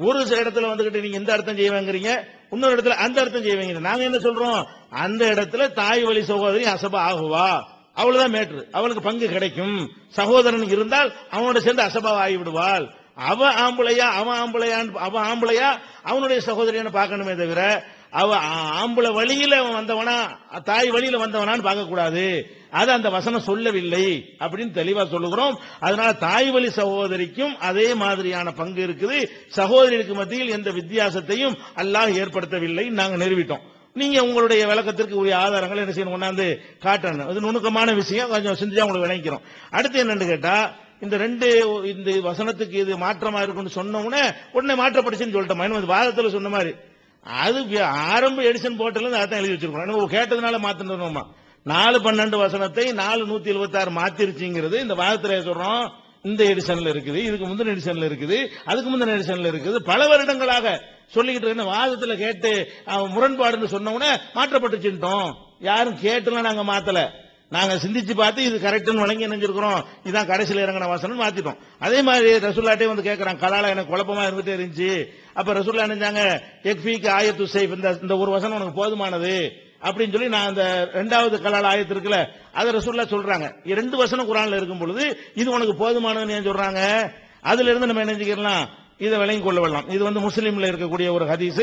ஒரு இடத்துல நீங்க இந்த அர்த்தம் செய்வாங்கிறீங்க, இன்னொரு இடத்துல அந்த அர்த்தம் செய்வீங்க. நாங்க என்ன சொல்றோம்? அந்த இடத்துல தாய் வழி சகோதரி அசபா ஆகுவா, அவ்வளவுதான் மேட்ரு. அவளுக்கு பங்கு கிடைக்கும். சகோதரன் இருந்தால் அவனோட சேர்ந்து அசபாவ ஆகிவிடுவாள். அவ ஆம்பளையா அவனுடைய சகோதரியான பார்க்கணுமே தவிர, அவ ஆம்பளை வழியில வந்தவனா தாய் வழியில வந்தவனான்னு பார்க்க கூடாது. அது அந்த வசனம் சொல்லவில்லை அப்படின்னு தெளிவா சொல்லுகிறோம். அதனால தாய் வழி சகோதரிக்கும் அதே மாதிரியான பங்கு இருக்குது. சகோதரிக்கு மத்தியில் எந்த வித்தியாசத்தையும் அல்லாஹ் ஏற்படுத்தவில்லை, நாங்க நிறுவிட்டோம். நீங்க உங்களுடைய விளக்கத்திற்கு உரிய ஆதாரங்களை என்ன செய்யணும்? கொண்டாந்து காட்டணும். அது நுணுக்கமான விஷயம், கொஞ்சம் சிந்திச்சா உங்களுக்கு விளங்கிக்கிறோம். அடுத்து என்னன்னு கேட்டா, இந்த வசனத்துக்கு இது மாற்றமா இருக்குன்னு சொன்ன உடனே மாற்றப்பட்டுச்சுன்னு சொல்லிட்டோம். வாதத்துல சொன்ன மாதிரி அது ஆரம்ப எடிஷன் போட்டல அதான் எழுதி வச்சிருக்கோம். கேட்டதுனால மாத்தணுமா? 4:12 வசனத்தை 4:176 மாத்திருச்சுங்கிறது இந்த வாதத்துல சொல்றோம். இந்த எடிஷன்ல இருக்குது, இதுக்கு முந்தின எடிஷன்ல இருக்குது, அதுக்கு முந்தின எடிஷன்ல இருக்குது. பல வருடங்களாக சொல்லிக்கிட்டு இருக்க வாதத்துல கேட்டு முரண்பாடுன்னு சொன்ன மாற்றப்பட்டுச்சுட்டோம். யாரும் கேட்டுலாம் நாங்க மாத்தல. நாங்க சிந்திச்சு பார்த்து இது கரெக்ட்னு வழங்கி நினைஞ்சிருக்கிறோம். இதான் கடைசியில் இறங்கின வாசனம் மாத்திட்டோம். அதே மாதிரி ரசூல்லாட்டே கேட்கறாங்க, கலால எனக்கு குழப்பமா இருந்துட்டே இருந்துச்சு. அப்ப ரசூல்லா நினைச்சாங்க, எக்ஃபீக்கு ஆயத்து சைஃப், இந்த ஒரு வசனம் உனக்கு போதுமானது அப்படின்னு சொல்லி நான் அந்த 2வது கலால ஆயத்து இருக்குல்ல, அதை ரசூல்லா சொல்றாங்க. 2 வசனம் குரான்ல இருக்கும் பொழுது இது உனக்கு போதுமானதுன்னு ஏன் சொல்றாங்க? அதுல இருந்து நம்ம நினைச்சுக்கலாம், இதை விளங்கி கொள்ள வரலாம். இது முஸ்லீம்ல இருக்கக்கூடிய ஒரு ஹதீஸ்.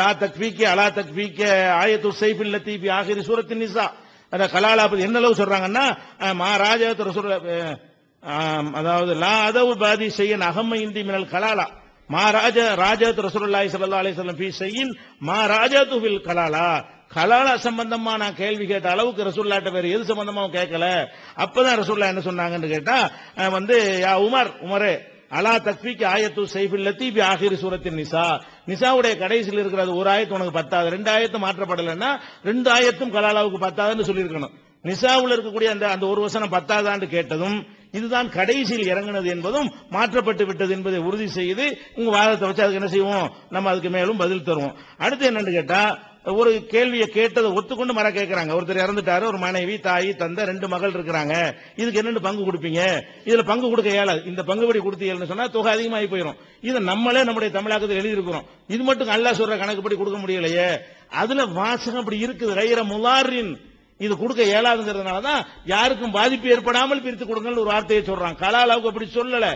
லா தக்ஃபீக்க அலா தக்ஃபீக்க ஆயத்து சைஃப் இல்லத்தி ஃபி ஆகிரி சூரத்தின் நிசா. அந்த கலாலா என்ன அளவு சொல்றாங்கன்னா, ராஜாத்து ரசூல், அதாவது லா அதவு பாதி செய்யன் அகம்ம இந்தி மினல் கலாலா ராஜாத்து ரசூலுல்லாஹி ஸல்லல்லாஹு அலைஹி வஸல்லம் ஃபீ ஷைஇன் மா ராஜாத்து ஃபில் கலாலா. கலாலா சம்பந்தமா நான் கேள்வி கேட்ட அளவுக்கு ரசூலுல்லாஹ்ட்ட வேற எது சம்பந்தமா கேட்கல. அப்பதான் ரசூலுல்லாஹ் என்ன சொன்னாங்கன்னு கேட்டா, யா உமரே அலா தக்ஃபீக்கு ஆயத்து சைஃபில் லத்தீஃபி ஆகிரி சூரத்தின் நிசா. நிசாவுடைய கடைசியில் இருக்கிறது ஒரு ஆயத்து உனக்கு பத்தாது, 2 ஆயத்து மாற்றப்படலைன்னா 2 ஆயத்தும் கலாலாவுக்கு பத்தாதுன்னு சொல்லியிருக்கணும். நிசாவுல இருக்கக்கூடிய அந்த ஒரு வசனம் பத்தாதான்னு கேட்டதும் இதுதான் கடைசியில் இறங்கினது என்பதும் மாற்றப்பட்டு விட்டது என்பதை உறுதி செய்து உங்க வாதத்தை வச்சு அதுக்கு என்ன செய்வோம்? நம்ம அதுக்கு மேலும் பதில் தருவோம். அடுத்து என்னன்னு கேட்டா, ஒரு கேள்வியை கேட்டதை ஒத்துக்கொண்டு மர கேட்கிறாங்க. ஒருத்தர் இறந்துட்டாரு, ஒரு மனைவி, தாய், தந்தை, 2 மகள் இருக்கிறாங்க. இதுக்கு என்னென்னு பங்கு கொடுப்பீங்க? இதுல பங்கு கொடுக்க இயலாது. இந்த பங்குபடி கொடுத்தீங்கன்னு சொன்னா தொகை அதிகமாகி போயிடும். இதை நம்மளே நம்முடைய தமிழாக்கத்தில் எழுதியிருக்கிறோம். இது மட்டும் அல்லாஹ் சொல்ற கணக்குப்படி கொடுக்க முடியலையே. அதுல வாசகம் அப்படி இருக்குது, கைர முலாரின், இது கொடுக்க இயலாதுங்கிறதுனாலதான் யாருக்கும் பாதிப்பு ஏற்படாமல் பிரித்து கொடுங்கன்னு ஒரு வார்த்தையை சொல்றாங்க. கலாலாவுக்கு அப்படி சொல்லல,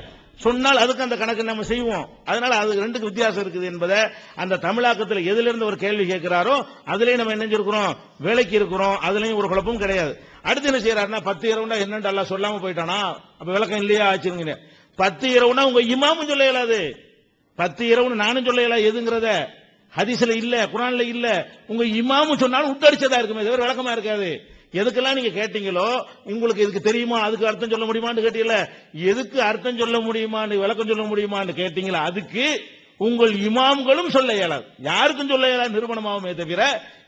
சொன்னால் அதுக்கு அந்த கணக்கு நம்ம செய்வோம். அதனால அது 2க்கு வித்தியாசம் இருக்குது என்பதை அந்த தமிழாக்கத்தில் எதிலிருந்து ஒரு கேள்வி கேட்கிறாரோ அதிலே நம்ம நினைஞ்சிருக்கிறோம், வேலைக்கு இருக்கிறோம். அதுலயும் ஒரு குழப்பம் கிடையாது. அடுத்து என்ன செய்யறாருன்னா 10 இரவுனா என்னன்னு அல்லாஹ் சொல்லாம போயிட்டானா, அப்ப விளக்கம் இல்லையா ஆச்சுங்க. 10 இரவுனா உங்க இமாமும் சொல்ல இயலாது, 10 இரவுன்னு நானும் சொல்ல இயலாது. எதுங்கிறத ஹதீஸ்ல இல்ல, குர்ஆன்ல இல்ல, உங்க இமாமும் சொன்னாலும் விட்டடிச்சதா இருக்குமே தவிர விளக்கமா இருக்காது. எதுக்கெல்லாம் நீங்க கேட்டீங்களோ உங்களுக்கு இதுக்கு தெரியுமா, அதுக்கு அர்த்தம் சொல்ல முடியுமான்னு கேட்டீங்கல்ல, எதுக்கு அர்த்தம் சொல்ல முடியுமான்னு விளக்கம் சொல்ல முடியுமான்னு கேட்டீங்களா, அதுக்கு உங்கள் இமாம்களும் சொல்ல இயலாது, யாருக்கும் சொல்ல இயலாது, நிறுவனமாகுமே தவிர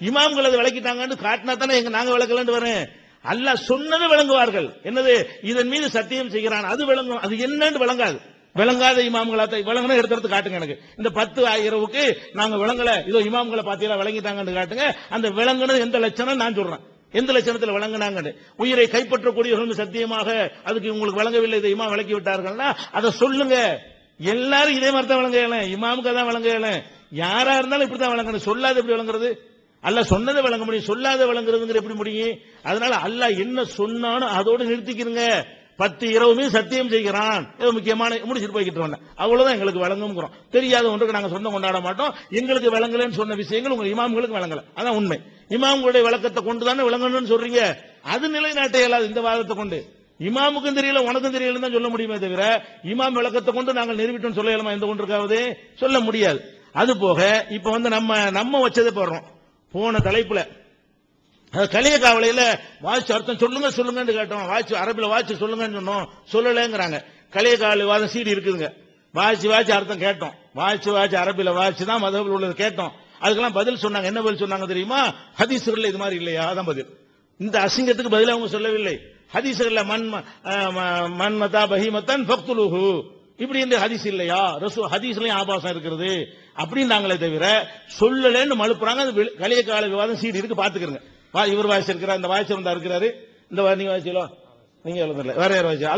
இமாம்கள் அதை விளக்கிட்டாங்கன்னு காட்டினா தானே நாங்க விளக்கலன்னு வரேன். அல்லாஹ் சொன்னது விளங்குவார்கள். என்னது, இதன் மீது சத்தியம் செய்கிறான், அது விளங்கும். அது என்னன்னு விளங்காது. விளங்காத இமாம்களா விளங்கினா எடுத்து காட்டுங்க எனக்கு. இந்த 10 இரவுக்கு நாங்க விளங்கல, இதோ இமாம்களை பாத்தீங்களா விளங்கிட்டாங்கன்னு காட்டுங்க. அந்த விளங்குனது எந்த லட்சணம் நான் சொல்றேன், எந்த லட்சணத்தில் விளங்கினாங்க. உயிரை கைப்பற்றக்கூடியவர்கள் சத்தியமாக அதுக்கு உங்களுக்கு விளங்கவில்லை, இதை இமாம் விளக்கி விட்டார்கள்னா அதை சொல்லுங்க. எல்லாரும் இதே மாதிரி தான் விளங்கல, இமாமுக்கு தான் விளங்கல. யாரா இருந்தாலும் இப்படித்தான் விளங்கணும். சொல்லாத எப்படி விளங்குறது? அல்லாஹ் சொன்னதை விளங்க முடியும், சொல்லாத விளங்குறதுங்கிற எப்படி முடியும்? அதனால அல்லாஹ் என்ன சொன்னானோ அதோடு நிறுத்திக்கிறங்க. 10 இரவுமே சத்தியம் செய்கிறான், முக்கியமான முடிச்சுட்டு போய்கிட்டு வந்தேன், அவ்வளவுதான் எங்களுக்கு விளங்குங்கிறோம். தெரியாத ஒன்றுக்கு நாங்க சொந்தம் கொண்டாட மாட்டோம். எங்களுக்கு விளங்கலன்னு சொன்ன விஷயங்கள் உங்க இமாம்களுக்கு விளங்கல, அதான் உண்மை. இமாம்களுடைய விளக்கத்தை கொண்டு தானே விளங்கணும்னு சொல்றீங்க, அது நிலைநாட்ட இயலாது இந்த வாதத்தை கொண்டு. இமாமுக்கும் தெரியல உனக்கும் தெரியலன்னு தான் சொல்ல முடியுமே தவிர இமாம் விளக்கத்தை கொண்டு நாங்கள் நிரூபிட்டோம் சொல்ல இயலாமா? எந்த ஒன்றுக்காவது சொல்ல முடியாது. அது போக இப்ப நம்ம வச்சதை போடுறோம். போன தலைப்புல கலிய காவலையில வாட்ச் அர்த்தம் சொல்லுங்க சொல்லுங்கன்னு கேட்டோம். வாட்ச் அரபில வாட்ச் சொல்லுங்கன்னு சொன்னோம், சொல்லலங்கிறாங்க. கலிய காவலை வாதம் சீடி இருக்குதுங்க. வாட்ச் அர்த்தம் கேட்டோம், வாட்ச் அரபில வாட்ச் தான் மதபில் உள்ளது கேட்டோம். அதுக்கெல்லாம் பதில் சொன்னாங்க. என்ன பதில் சொன்னாங்க தெரியுமா? ஹதீஸ்ல இது மாதிரி இல்லையா, அதான் பதில். இந்த அசிங்கத்துக்கு பதில் அவங்க சொல்லவில்லை. ஹதீஸ்ல மன் மதா பஹீமத்தன் ஃபக்துலுஹு இப்படி இந்த ஹதீஸ் இல்லையா, ரசூல் ஹதீஸ்லயும் ஆபாசம் இருக்கிறது அப்படின்னாங்களே தவிர சொல்லலன்னு மழுப்புறாங்க. கலிய கால விவாதம் சீடி இருக்கு, பாத்துக்கிறங்க. இவர் வாய்ஸ் இருக்கிறார், இந்த வாய்ஸ் வந்தா இருக்கிறாரு, இந்த நீங்க வாய்ச்சலோ நீங்க எழுதல, வேற யார் வாய்ச்சா?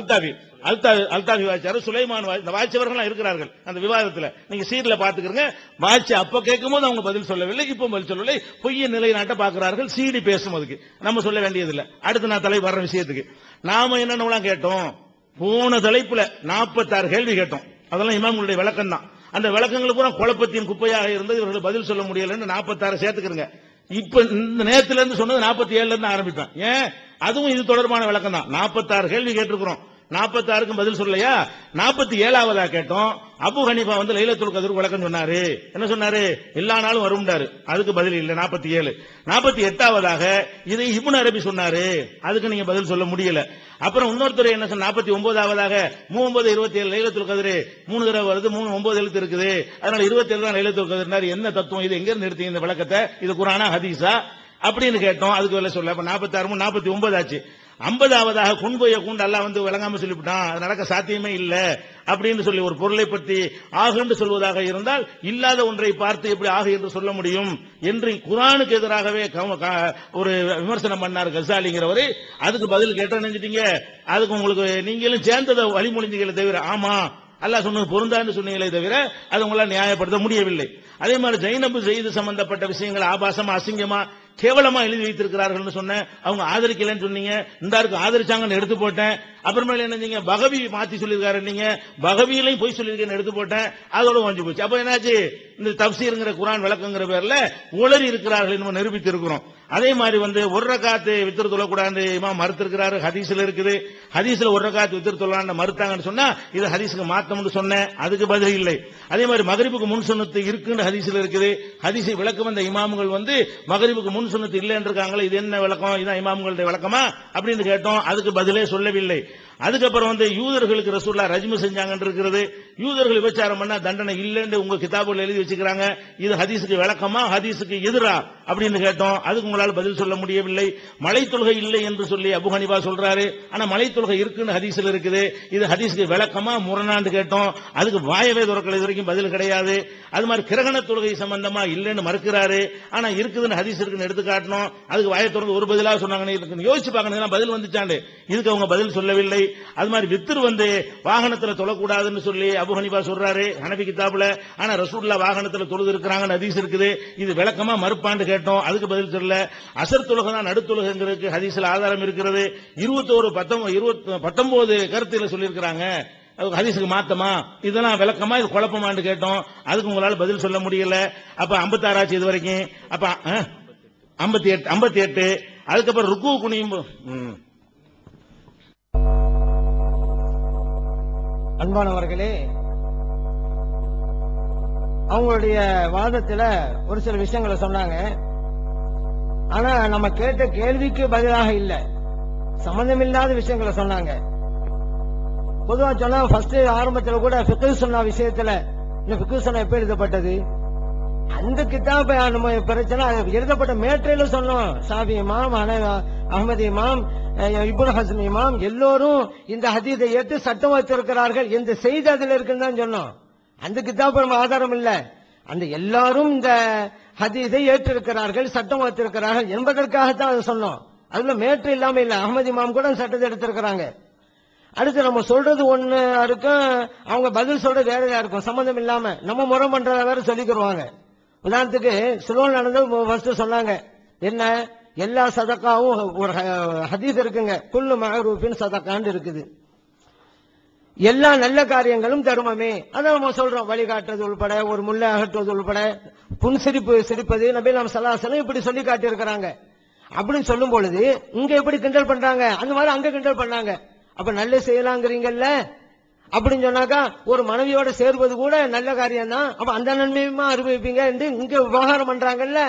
அல்தாபி வாய்ச்சாரு, சுலைமான் இந்த வாய்ச்சவர்கள் இருக்கிறார்கள் அந்த விவாதத்தில். நீங்க சீட்ல பாத்துக்கிறங்க. வாய்ச்சி அப்ப கேட்கும் போது அவங்க பதில் சொல்லவில்லை, இப்ப பதில் சொல்லவில்லை. பொய்ய நிலைநாட்ட பாக்குறார்கள். சீடி பேசும், அதுக்கு நம்ம சொல்ல வேண்டியதில்லை. அடுத்து நான் தலை வர்ற விஷயத்துக்கு நாம என்னென்ன கேட்டோம். போன தலைப்புல 46 கேள்வி கேட்டோம். அதெல்லாம் இமாம்களுடைய விளக்கம் தான். அந்த விளக்கங்கள் பூரா குழப்பத்தின் குப்பையாக இருந்தது, இவர்கள் பதில் சொல்ல முடியலன்னு 46 சேர்த்துக்கிறங்க. இப்ப இந்த நேரத்துல இருந்து சொன்னது 47 இருந்து ஆரம்பிப்பேன். ஏன், அதுவும் இது தொடர்பான விளக்கம் தான். 46 கேள்வி கேட்டிருக்கிறோம், 46க்கும் பதில் சொல்லலையா? 47வதா கேட்டோம். அபு ஹனீஃபா லைலத்துல் கத்ர் விளக்கம் சொன்னாரு. என்ன சொன்னாரு? எல்லா நாளும் வரும்டாரு, அதுக்கு பதில் இல்ல. 47. 48வதாக இதை இப்னு அரபி சொன்னாரு, அதுக்கு நீங்க பதில் சொல்ல முடியல. அப்புறம் இன்னொருத்தர் என்ன சொன்ன? 49வதாக 3927 லைலத்துல் கத்ர் 3 தடவை வருது, 9 எழுத்து இருக்குது, அதனால 27 தான் லைலத்துல் கத்ர். என்ன தத்துவம் இது? எங்க இருந்து எடுத்தீங்க இந்த விளக்கத்தை? இது குர்ஆனா ஹதீஸா அப்படின்னு கேட்டோம். அதுக்கு வேலை சொல்ல. 46 49 ஆச்சு. 50வதாக குன்பைய கூண்டு அல்லாஹ் விளங்காம சொல்லிவிட்டான், அது நடக்க சாத்தியமே இல்ல அப்படின்னு சொல்லி ஒரு பொருளை பற்றி ஆகு என்று சொல்வதாக இருந்தால் இல்லாத ஒன்றை பார்த்து எப்படி ஆகு என்று சொல்ல முடியும் என்று குர்ஆனுக்கு எதிராகவே ஒரு விமர்சனம் பண்ணார் கசாலிங்கிறவரு. அதுக்கு பதில் கேட்ட நினைச்சிட்டீங்க. அதுக்கு உங்களுக்கு நீங்களும் சேர்ந்ததை வழிமொழிஞ்சீங்களே தவிர ஆமா அல்லாஹ் சொன்னது பொருந்தான்னு சொன்னீங்களே தவிர அது உங்களால் நியாயப்படுத்த முடியவில்லை. அதே மாதிரி ஜைனபு செய்து சம்பந்தப்பட்ட விஷயங்கள் ஆபாசமா அசிங்கமா கேவலமா எழுதி வைத்திருக்கிறார்கள் சொன்ன அவங்க ஆதரிக்கலன்னு சொன்னீங்க. இந்த ஆதரிச்சாங்கன்னு எடுத்து போட்டேன். அப்புறமேல என்ன பகவி மாத்தி சொல்லியிருக்காரு, நீங்க பகவியிலையும் போய் சொல்லியிருக்கேன்னு எடுத்து போட்டேன். அதோட வாங்கி போச்சு. அப்ப என்னாச்சு? இந்த தப்சீர்ங்கிற குர்ஆன் விளக்கங்கிற பேர்ல உளறி இருக்கிறார்கள் நம்ம நிரூபித்து இருக்கிறோம். அதே மாதிரி ஒரு ரக்காத்து வித்திரு தொழக்கூடாது இமாம் மறுத்திருக்கிறாரு, ஹதீஸ்ல இருக்குது. ஹதீஸ்ல ஒரு ரக்காத்து வித்திரு தொழலான்னு மறுத்தாங்கன்னு சொன்னா இது ஹதீஸுக்கு மாத்தம்னு சொன்னேன், அதுக்கு பதில் இல்லை. அதே மாதிரி மகரிபுக்கு முன் சுன்னத்து இருக்குன்னு ஹதீஸ்ல இருக்குது. ஹதீஸை விளக்கம் வந்த இமாம்கள் மகரிபுக்கு முன் சுன்னத்து இல்லைன்னு இருக்காங்களே, இது என்ன விளக்கம்? இதான் இமாம்களுடைய விளக்கமா அப்படின்னு கேட்டோம், அதுக்கு பதிலே சொல்லவில்லை. அதுக்கப்புறம் யூதர்களுக்கு ரசூலுல்லாஹ் ரஜ்மு செஞ்சாங்கன்னு இருக்கிறது. யூதர்கள் விபச்சாரம் பண்ணா தண்டனை இல்லைன்னு உங்க கிதாபுல எழுதி வச்சுக்கிறாங்க, இது ஹதீஸுக்கு விளக்கமா ஹதீஸுக்கு எதிரா அப்படின்னு கேட்டோம். அதுக்கு உங்களால் பதில் சொல்ல முடியவில்லை. மலை தொழுகை இல்லை என்று சொல்லி அபு ஹனீஃபா சொல்றாரு, ஆனா மலை தொழுகை இருக்குன்னு ஹதீஸ்ல இருக்குது, இது ஹதீஸுக்கு விளக்கமா முரணான்னு கேட்டோம். அதுக்கு வாயவே துறக்கல, இது வரைக்கும் பதில் கிடையாது. அது மாதிரி கிரகண தொழுகை சம்பந்தமா இல்லைன்னு மறுக்கிறாரு, ஆனா இருக்குதுன்னு ஹதீஸ் இருக்குன்னு எடுத்து காட்டணும், அதுக்கு வாயை திறந்து ஒரு பதிலாக சொன்னாங்க. யோசிச்சு பார்க்கணும் பதில் வந்துச்சாண்டு, இதுக்கு அவங்க பதில் சொல்லவில்லை. அது மாதிரி வித்திரு வாகனத்தில் தொழக்கூடாதுன்னு சொல்லி அபு ஹனீஃபா சொல்றாரு ஹனபி கிதாபுல, ஆனா ரசூலுல்லாஹ் வாகனத்தில் தொழுது இருக்கிறாங்கன்னு ஹதீஸ் இருக்குது, இது விளக்கமா மறுப்பாண்டு கேட்டோம், அதுக்கு பதில் சொல்லல. அசர் தொழுகை தான் நடுத்தொழுகைங்கிறதுக்கு ஹதீஸ்ல ஆதாரம் இருக்கிறது. 19 கருத்துல சொல்லியிருக்கிறாங்க, ஹதீஸுக்கு மாத்தமா? இதெல்லாம் விளக்கமா இது குழப்பமான்னு கேட்டோம், அதுக்கு உங்களால பதில் சொல்ல முடியல. அப்ப 56 ஆச்சு இது வரைக்கும். அப்ப 58 அதுக்கப்புறம் ருக்கு குனியும் அன்பானவர்களே, அவங்களுடைய வாதத்துல ஒரு சில விஷயங்களை சொன்னாங்க. ஆனா நம்ம கேட்ட கேள்விக்கு பதிலாக இல்ல, சம்பந்தமில்லாத விஷயங்களை சொன்னாங்க. பொதுவா சொன்னா ஃபர்ஸ்ட் ஆரம்பத்துல கூட ஃபிக்ஹ் சுன்னா விஷயத்துல, இந்த ஃபிக்ஹ் சுன்னா எப்ப எழுதப்பட்டது, அந்த கிதாப் நம்ம பிரச்சனை எழுதப்பட்ட மேற்றையில சொன்னோம். ஷாஃபி இமாம், அஹ்மது இமாம், இப்னு ஹஸ்ம் இமாம் எல்லோரும் இந்த ஹதீஸை ஏற்று சட்டம் வச்சிருக்கிறார்கள், இந்த செய்தி அதுல இருக்குன்னு தான் சொன்னோம். அந்த கிதாப் நம்ம ஆதாரம் இல்ல, அந்த எல்லாரும் இந்த ஹதீஸை ஏற்றிருக்கிறார்கள், சட்டம் வச்சிருக்கிறார்கள் என்பதற்காகத்தான் அதை சொன்னோம். அதுல மேற்று இல்லாம இல்ல, அஹ்மது இமாம் கூட சட்டத்தை எடுத்திருக்கிறாங்க. அடுத்து நம்ம சொல்றது ஒண்ணு இருக்கும், அவங்க பதில் சொல்றது வேறையா இருக்கும், சம்பந்தம் இல்லாம நம்ம முறை பண்றத வேற சொல்லிக்கிடுவாங்க. உதாரணத்துக்கு சிலோன் நடந்தது ஃபர்ஸ்ட் சொன்னாங்க, என்ன எல்லா சதக்காவும் ஒரு ஹதீஸ் இருக்குங்க, குல்லு மஅரூஃபின் சதக்கான்னு இருக்குது, எல்லா நல்ல காரியங்களும் தர்மமே. அதான் நம்ம சொல்றோம், வழிகாட்டுறது உள்பட, ஒரு முல்லை அகற்றுவது உள்பட, புன்சிரிப்பு சிரிப்பது நபி நாம் ஸல்லல்லாஹு அலைஹி வஸல்லம் இப்படி சொல்லி காட்டி இருக்கிறாங்க. அப்படின்னு சொல்லும் பொழுது இங்க எப்படி கிண்டல் பண்றாங்க, அந்த மாதிரி அங்க கிண்டல் பண்ணாங்க. அப்ப நல்ல செய்யலாங்கிறீங்கல்ல அப்படின்னு சொன்னாக்கா, ஒரு மனைவியோட சேர்வது கூட நல்ல காரியம் தான், அப்ப அந்த நன்மையுமா அனுபவிப்பீங்க என்று இங்க விவகாரம் பண்றாங்கல்ல,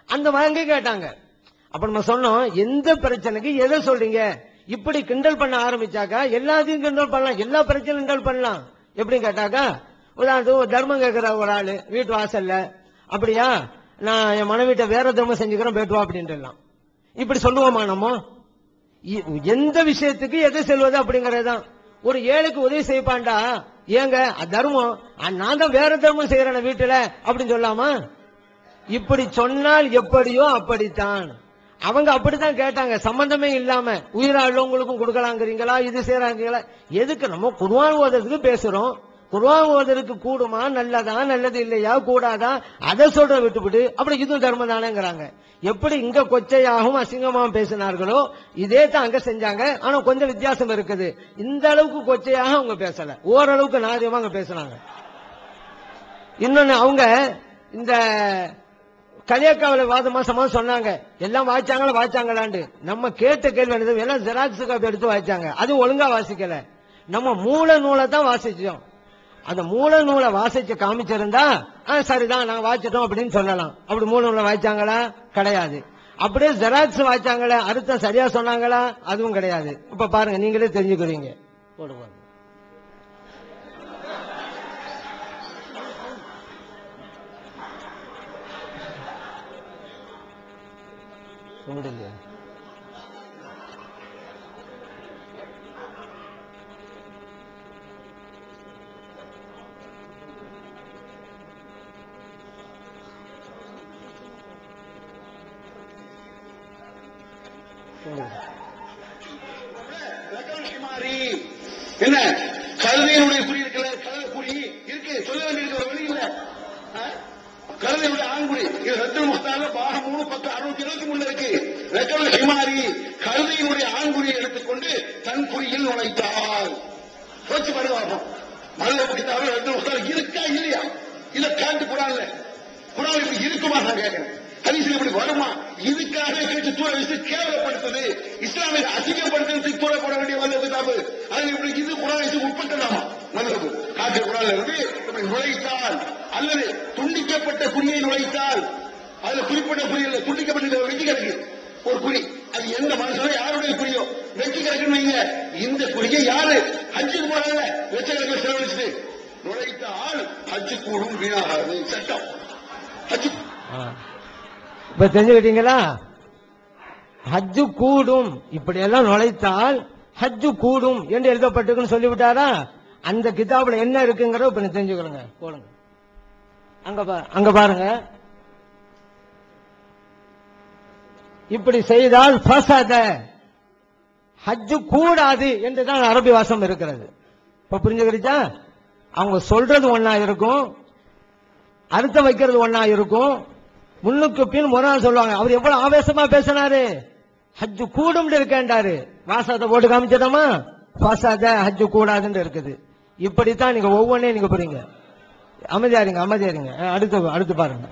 அந்த வாங்க கேட்டாங்க. அப்ப நம்ம சொன்னோம், எந்த பிரச்சனைக்கு எதை சொல்றீங்க, இப்படி கிண்டல் பண்ண ஆரம்பிச்சாக்கா எல்லாத்தையும் கிண்டல் பண்ணலாம், எல்லா பிரச்சனையும் கிண்டல் பண்ணலாம். எப்படின்னு கேட்டாக்கா, உதாரணத்துக்கு தர்மம் கேட்கிற ஒரு ஆளு வீட்டு வாசல்ல, அப்படியா நான் என் மனைவிட்ட வேற தர்மம் செஞ்சுக்கிறேன் பேட்டுவா அப்படின்ட்டு இப்படி சொல்லுவோமா நம்ம? எந்த விஷயத்துக்கு எதை செல்வது அப்படிங்கறதுதான். ஒரு ஏழைக்கு உதவி செய்யப்பாண்டா, ஏங்க தர்மம், நான் தான் வேற தர்மம் செய்யறேன் வீட்டுல அப்படின்னு சொல்லாமா? இப்படி சொன்னால் எப்படியோ அப்படித்தான். அவங்க அப்படித்தான் கேட்டாங்க, சம்பந்தமே இல்லாம உயிராளவங்களுக்கும் கொடுக்கலாங்கிறீங்களா, இது செய்யறாங்களா? எதுக்கு நம்ம குர்ஆன் ஓதுறதுக்கு பேசுறோம், குர்ஆன் ஓதுறதுக்கு கூடுமா, நல்லதா நல்லது இல்லையா கூடாதா அதை சொல்ற விட்டுவிட்டு அப்படி இதுவும் தர்மம் தானேங்கிறாங்க. எப்படி இங்க கொச்சையாகவும் அசிங்கமாகவும் பேசினார்களோ இதே தான் அங்க செஞ்சாங்க. ஆனா கொஞ்சம் வித்தியாசம் இருக்குது, இந்த அளவுக்கு கொச்சையாக அவங்க பேசல, ஓரளவுக்கு நாரியமா அங்க பேசினாங்க. இன்னொன்னு, அவங்க இந்த கலியக்காவில வாதமா சொன்னாங்க, எல்லாம் வாய்ச்சாங்களாண்டு. நம்ம கேட்ட கேள்வி எல்லாம் ஜெராக்ஸ் காப்பி எடுத்து வாய்ச்சாங்க, அது ஒழுங்கா வாசிக்கல. நம்ம மூல நூலை தான் வாசிச்சோம். அந்த மூல நூலை வாசிச்சு காமிச்சிருந்தா சரிதான் நாங்க வாய்ச்சிட்டோம் அப்படின்னு சொல்லலாம். அப்படி மூல நூலை வாய்ச்சாங்களா? கிடையாது. அப்படியே ஜெராக்ஸ் வாய்ச்சாங்களா, அர்த்தம் சரியா சொன்னாங்களா? அதுவும் கிடையாது. இப்ப பாருங்க, நீங்களே தெரிஞ்சுக்கிறீங்க. போடுங்க. சொல்லுங்க. என்ன கழுதையினுடைய குறி இருக்குல்ல, கழுதை குறி இருக்கு, சொல்ல வேண்டியது ஒரு வழி இல்ல. கழுதையுடைய ஆண்குறி இது ரத்துல் முக்தால பாகம் 3 பக்கம் 623 இருக்கு. ரக்கல் ஹிமாரி கழுதையினுடைய ஆண்குறியை எடுத்துக்கொண்டு தன் குறியில் நுழைத்தார். யோசிச்சு பாருங்க, மல்ல பிடித்தாலும் ரத்துல் முக்தால இருக்கா இல்லையா? இத காட்டு குரான்ல, குரான் இப்படி இருக்குமா நான் கேட்கிறேன். ஹதீஸ்ல இப்படி வருமா? இதுக்காக கேட்டு தூர வச்சு கேவலப்படுத்துது, இஸ்லாமிய அசிங்கப்படுத்துறதுக்கு தூர போட வேண்டிய வல்லது தாப்பு. அது இப்படி இது குரான் வச்சு உட்பட்டதாமா மல்லபு காட்டு குரான்ல இருந்து இப்படி நுழைத்தால் அல்லது துண்டிக்கப்பட்ட குறியை நுழைத்தால், அதுல குறிப்பிட்ட குறியில் துண்டிக்கப்பட்ட வெற்றி கிடக்கு ஒரு குறி, அது எந்த மனுஷனோ யாருடைய குறியோ வெற்றி கிடக்குன்னு வைங்க. இந்த குறியை யாரு ஹஜ்ஜுக்கு போறாங்க லட்சக்கணக்கில் செலவழிச்சுட்டு நுழைத்தால் ஹஜ்ஜு கூடும் வீணாகாது சட்டம். ஹஜ்ஜு இப்ப தெரிஞ்சுக்கிட்டீங்களா? ஹஜ்ஜு கூடும், இப்படி எல்லாம் நுழைத்தால் ஹஜ்ஜு கூடும் என்று எழுதப்பட்டிருக்குன்னு சொல்லிவிட்டாரா? அந்த கிதாபுல என்ன இருக்குங்கிறத இப்ப தெரிஞ்சுக்கணுங்க. போடுங்க, அங்க பாருங்க. இப்படி செய்தால் ஃபஸத, ஹஜ்ஜு கூடாது என்றுதான் அரபி வாசம் இருக்கிறது. இப்ப புரிஞ்சுக்கிட்டா? அவங்க சொல்றது ஒன்னா இருக்கும், அர்த்தம் வைக்கிறது ஒன்னா இருக்கும், முன்னுக்கு பின் முறை சொல்லுவாங்க. அவர் எவ்வளவு ஆவேசமா பேசினாரு, ஹஜ்ஜு கூடும் இருக்கேன்டாரு, வாசத்தை போட்டு காமிச்சிட்டோமா, ஃபஸத ஹஜ்ஜு கூடாதுன்னு இருக்குது. இப்படித்தான் நீங்க ஒவ்வொன்னே நீங்க புரியுங்க. அமைதியாருங்க, அமைதியாருங்க. அடுத்து பாருங்க.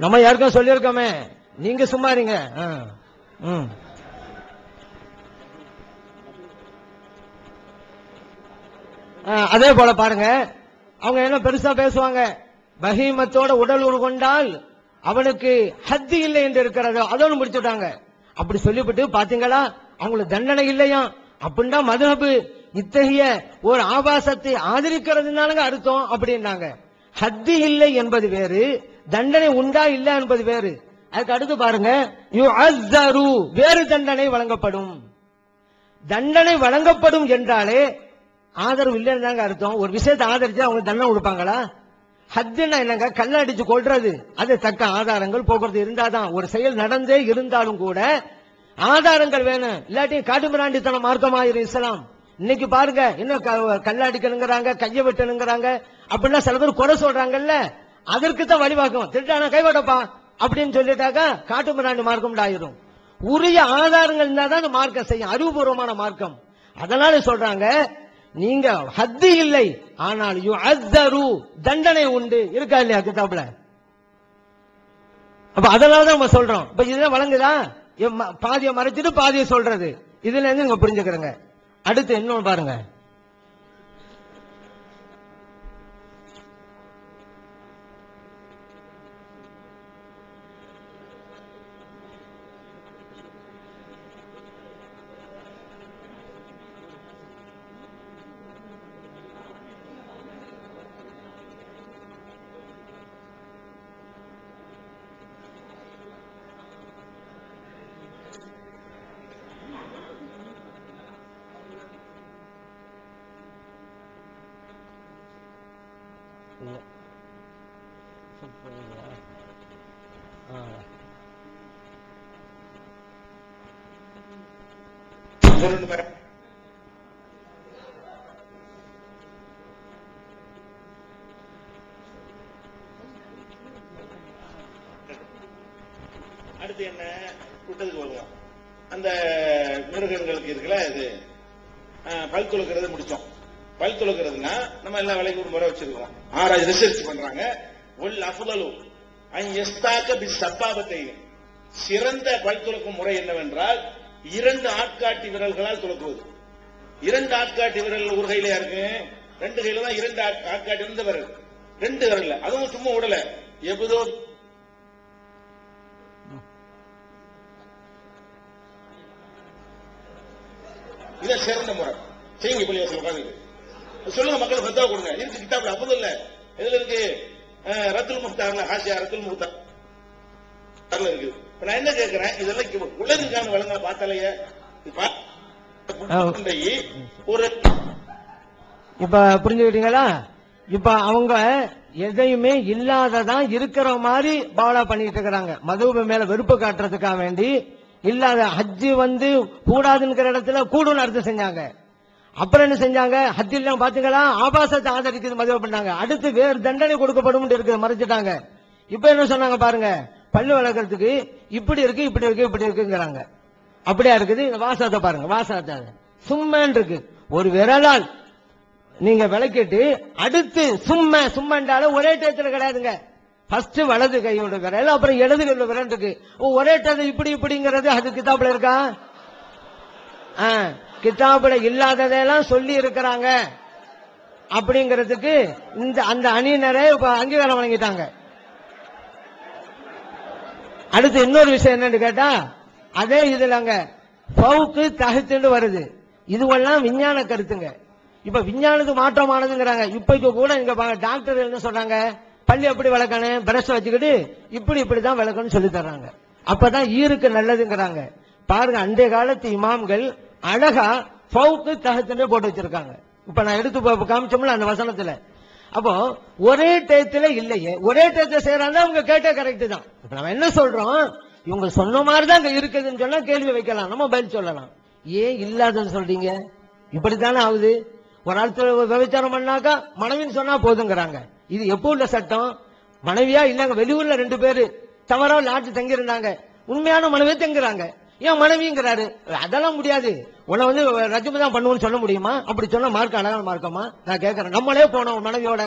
நம்ம யாருக்கும் சொல்லியிருக்கோமே, நீங்க சும்மா இருங்க. அதே போல பாருங்க, அவங்க என்ன பெருசா பேசுவாங்க, பஹீமத்தோட உடல் உருகொண்டால் அவனுக்கு ஹத்து இல்லை என்று இருக்கிறதோ அதோடு முடிச்சுட்டாங்க. அப்படி சொல்லிவிட்டு பாத்தீங்களா அவங்களுக்கு தண்டனை இல்லையா அப்படின்னா மதுஹபு இத்தகைய ஒரு ஆபாசத்தை ஆதரிக்கிறதுனால அர்த்தம் அப்படின்னாங்க. ஹத்து இல்லை என்பது வேறு, தண்டனை உண்டா இல்ல என்பது வேறு. அதுக்கு அடுத்து பாருங்க, யுஅஸ்ஸரு வேறு தண்டனை வழங்கப்படும். தண்டனை வழங்கப்படும் என்றாலே ஆதரவு இல்லைன்னு தாங்க அர்த்தம். ஒரு விஷயத்தை ஆதரிச்சு அவங்க தண்டனை கொடுப்பாங்களா? ஹத்துன்னா என்னங்க, கல்ல அடிச்சு கொள்றது. அது தக்க ஆதாரங்கள் போக்குவரத்து இருந்தாதான். ஒரு செயல் நடந்தே இருந்தாலும் கூட ஆதாரங்கள் வேணும், இல்லாட்டி காட்டுமிராண்டித்தனம் மார்க்கமாயிரும் இஸ்லாம். இன்னைக்கு பாருங்க, இன்னும் கல்ல அடிக்கணுங்கிறாங்க, கைய வெட்டணுங்கிறாங்க அப்படின்னா சில பேர் குறை சொல்றாங்கல்ல, அதற்கு தான் வழிவாக்கும். திருட்டான கைவிடப்பா அப்படின்னு சொல்லிட்டாக்கா காட்டுமிராண்டி மார்க்கம் ஆயிரும். உரிய ஆதாரங்கள் இருந்தாதான் அந்த மார்க்கம் செய்யும், அறிவுபூர்வமான மார்க்கம். அதனால சொல்றாங்க, நீங்க ஹத்து இல்லை ஆனால் யுஅஸ்ஸரு தண்டனை உண்டு. இருக்கா இல்லையா கிதாப்ல? அப்ப அதனாலதான் நம்ம சொல்றோம். இப்ப இதுல வழங்குதா, பாதியை மறைச்சிட்டு பாதியை சொல்றது, இதுல இருந்து நீங்க புரிஞ்சுக்கிறங்க. அடுத்து இன்னொன்னு பாருங்க, அடுத்து என்ன விட்டதுக்கு வருவோம். அந்த மிருகங்களுக்கு இருக்குல்ல, இது பல் துளக்கிறது முடிச்சோம். பல் துளக்கிறதுனா நம்ம எல்லா வேலைக்கும் ஒரு முறை வச்சிருக்கோம். ஆராய்ச்சி ரிசர்ச் பண்றாங்க. ஒல் அஃதலு அன் யஸ்தாக பிஸ்ஸபாபத்தை, சிறந்த பல் துளக்கும் முறை என்னவென்றால் 2 ஆட்காட்டி விரல்களால் துளக்குவது. 2 ஆட்காட்டி விரல் ஒரு கையில இருக்கு, 2 கையில தான் 2 ஆட்காட்டி இருந்த விரல், 2 விரல்ல, அதுவும் சும்மா உடல எப்பதோ இத சிறந்த முறை செய்யுங்க. பள்ளிவாசல் உட்கார்ந்து சொல்லுங்க, மக்கள் ஃபத்வா கொடுங்க. இருக்கு கிதாப்ல, அப்பது இல்ல எதுல இருக்கு, ரத்துல் முஃப்தார்ல, ஹாஷியா ரத்துல் முஃப்தார்ல இருக்கு. இப்ப நான் என்ன கேட்கிறேன், இதெல்லாம் உலகிற்கான வழங்க பார்த்தாலேயே ஒரு இப்ப புரிஞ்சுக்கிட்டீங்களா? இப்ப அவங்க எதையுமே இல்லாததான் இருக்கிற மாதிரி பாவலா பண்ணிட்டு இருக்கிறாங்க. மதுவு மேல வெறுப்பு காட்டுறதுக்காக வேண்டி இல்லாத ஹஜ்ஜு கூடாதுங்கிற இடத்துல கூடுன்னு அர்த்தம் செஞ்சாங்க. அப்புறம் என்ன செஞ்சாங்க, ஹஜ் எல்லாம் பாத்தீங்களா ஆபாசத்தை ஆதரிக்கிறது மதுவை பண்ணாங்க. அடுத்து வேறு தண்டனை கொடுக்கப்படும் இருக்கு, மறைச்சிட்டாங்க. இப்ப என்ன சொன்னாங்க பாருங்க, பல்லு வளர்க்கறதுக்கு இப்படி இருக்கு இப்படி இருக்கு இப்படி இருக்குங்கிறாங்க. அப்படியா இருக்குது? வாசத்தை பாருங்க, வாசத்தை சும்மன் இருக்கு, ஒரு விரலால் நீங்க விளக்கிட்டு அடுத்து சும்மன்றால ஒரே டயத்துல கிடையாதுங்க. ஃபர்ஸ்ட் வலது கையோட விரல், அப்புறம் இடது கையோட விரல் இருக்கு. ஒரே டயத்துல இப்படி இப்படிங்கிறது அது கிதாப்ல இருக்கா? கிதாபுல இல்லாததெல்லாம் சொல்லி இருக்கிறாங்க அப்படிங்கிறதுக்கு இந்த அந்த அணியினரே அங்கீகாரம் வழங்கிட்டாங்க. அடுத்து இன்னொரு விஷயம் என்னன்னு கேட்டா, அதே இதுலங்க ஃபவுக்கு தஹ்த்துன்னு வருது. இதுவெல்லாம் விஞ்ஞான கருத்துங்க. இப்ப விஞ்ஞானத்துக்கு மாற்றமானதுங்கிறாங்க. இப்ப கூட இங்க டாக்டர் என்ன சொல்றாங்க, பள்ளி எப்படி விளக்கணும், பிரஷ் வச்சுக்கிட்டு இப்படிதான் விளக்கணும்னு சொல்லி தர்றாங்க. அப்பதான் ஈருக்கு நல்லதுங்கிறாங்க. பாருங்க, அன்றைய காலத்து இமாம்கள் அழகா ஃபவுக்கு தஹ்த்துன்னு போட்டு வச்சிருக்காங்க. இப்ப நான் எடுத்து காமிச்சோம்ல அந்த வசனத்துல. அப்போ ஒரே டயத்துல இல்லையே, ஒரே டயத்துல செய்யறாங்க, அவங்க கேட்ட கரெக்ட் தான். இப்ப நம்ம என்ன சொல்றோம், இவங்க சொன்ன மாதிரிதான் அங்க இருக்குதுன்னு சொன்னா கேள்வி வைக்கலாம், நம்ம பதில் சொல்லலாம். ஏன் இல்லாதன்னு சொல்றீங்க? இப்படித்தானே ஆகுது. ஒரு ஆள் விபச்சாரம் பண்ணாக்கா மனைவின்னு சொன்னா போதுங்கிறாங்க. இது எப்போ உள்ள சட்டம்? மனைவியா இல்லங்க, வெளியூர்ல 2 பேரு தவறா லாட்சி தங்கி இருந்தாங்க, உண்மையான மனைவியை தங்குறாங்க, ஏன் மனைவிங்கிறாரு? அதெல்லாம் முடியாது, உன்னை ரஜ்மு தான் பண்ணுவோம்னு சொல்ல முடியுமா? அப்படி சொன்ன மார்க்கம் அழகான மார்க்கமா? நான் கேட்கறேன். நம்மளே போனோம் மனைவியோட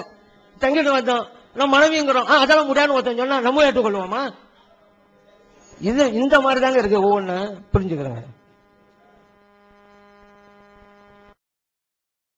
தங்கிட்டு வந்தோம், நம்ம மனைவிங்கிறோம். அதெல்லாம் முடியாதுன்னு ஒருத்தன் சொன்னா நம்ம ஏற்றுக்கொள்வோமா? இது இந்த மாதிரி தாங்க இருக்கு ஒவ்வொன்னு புரிஞ்சுக்கிறேங்க.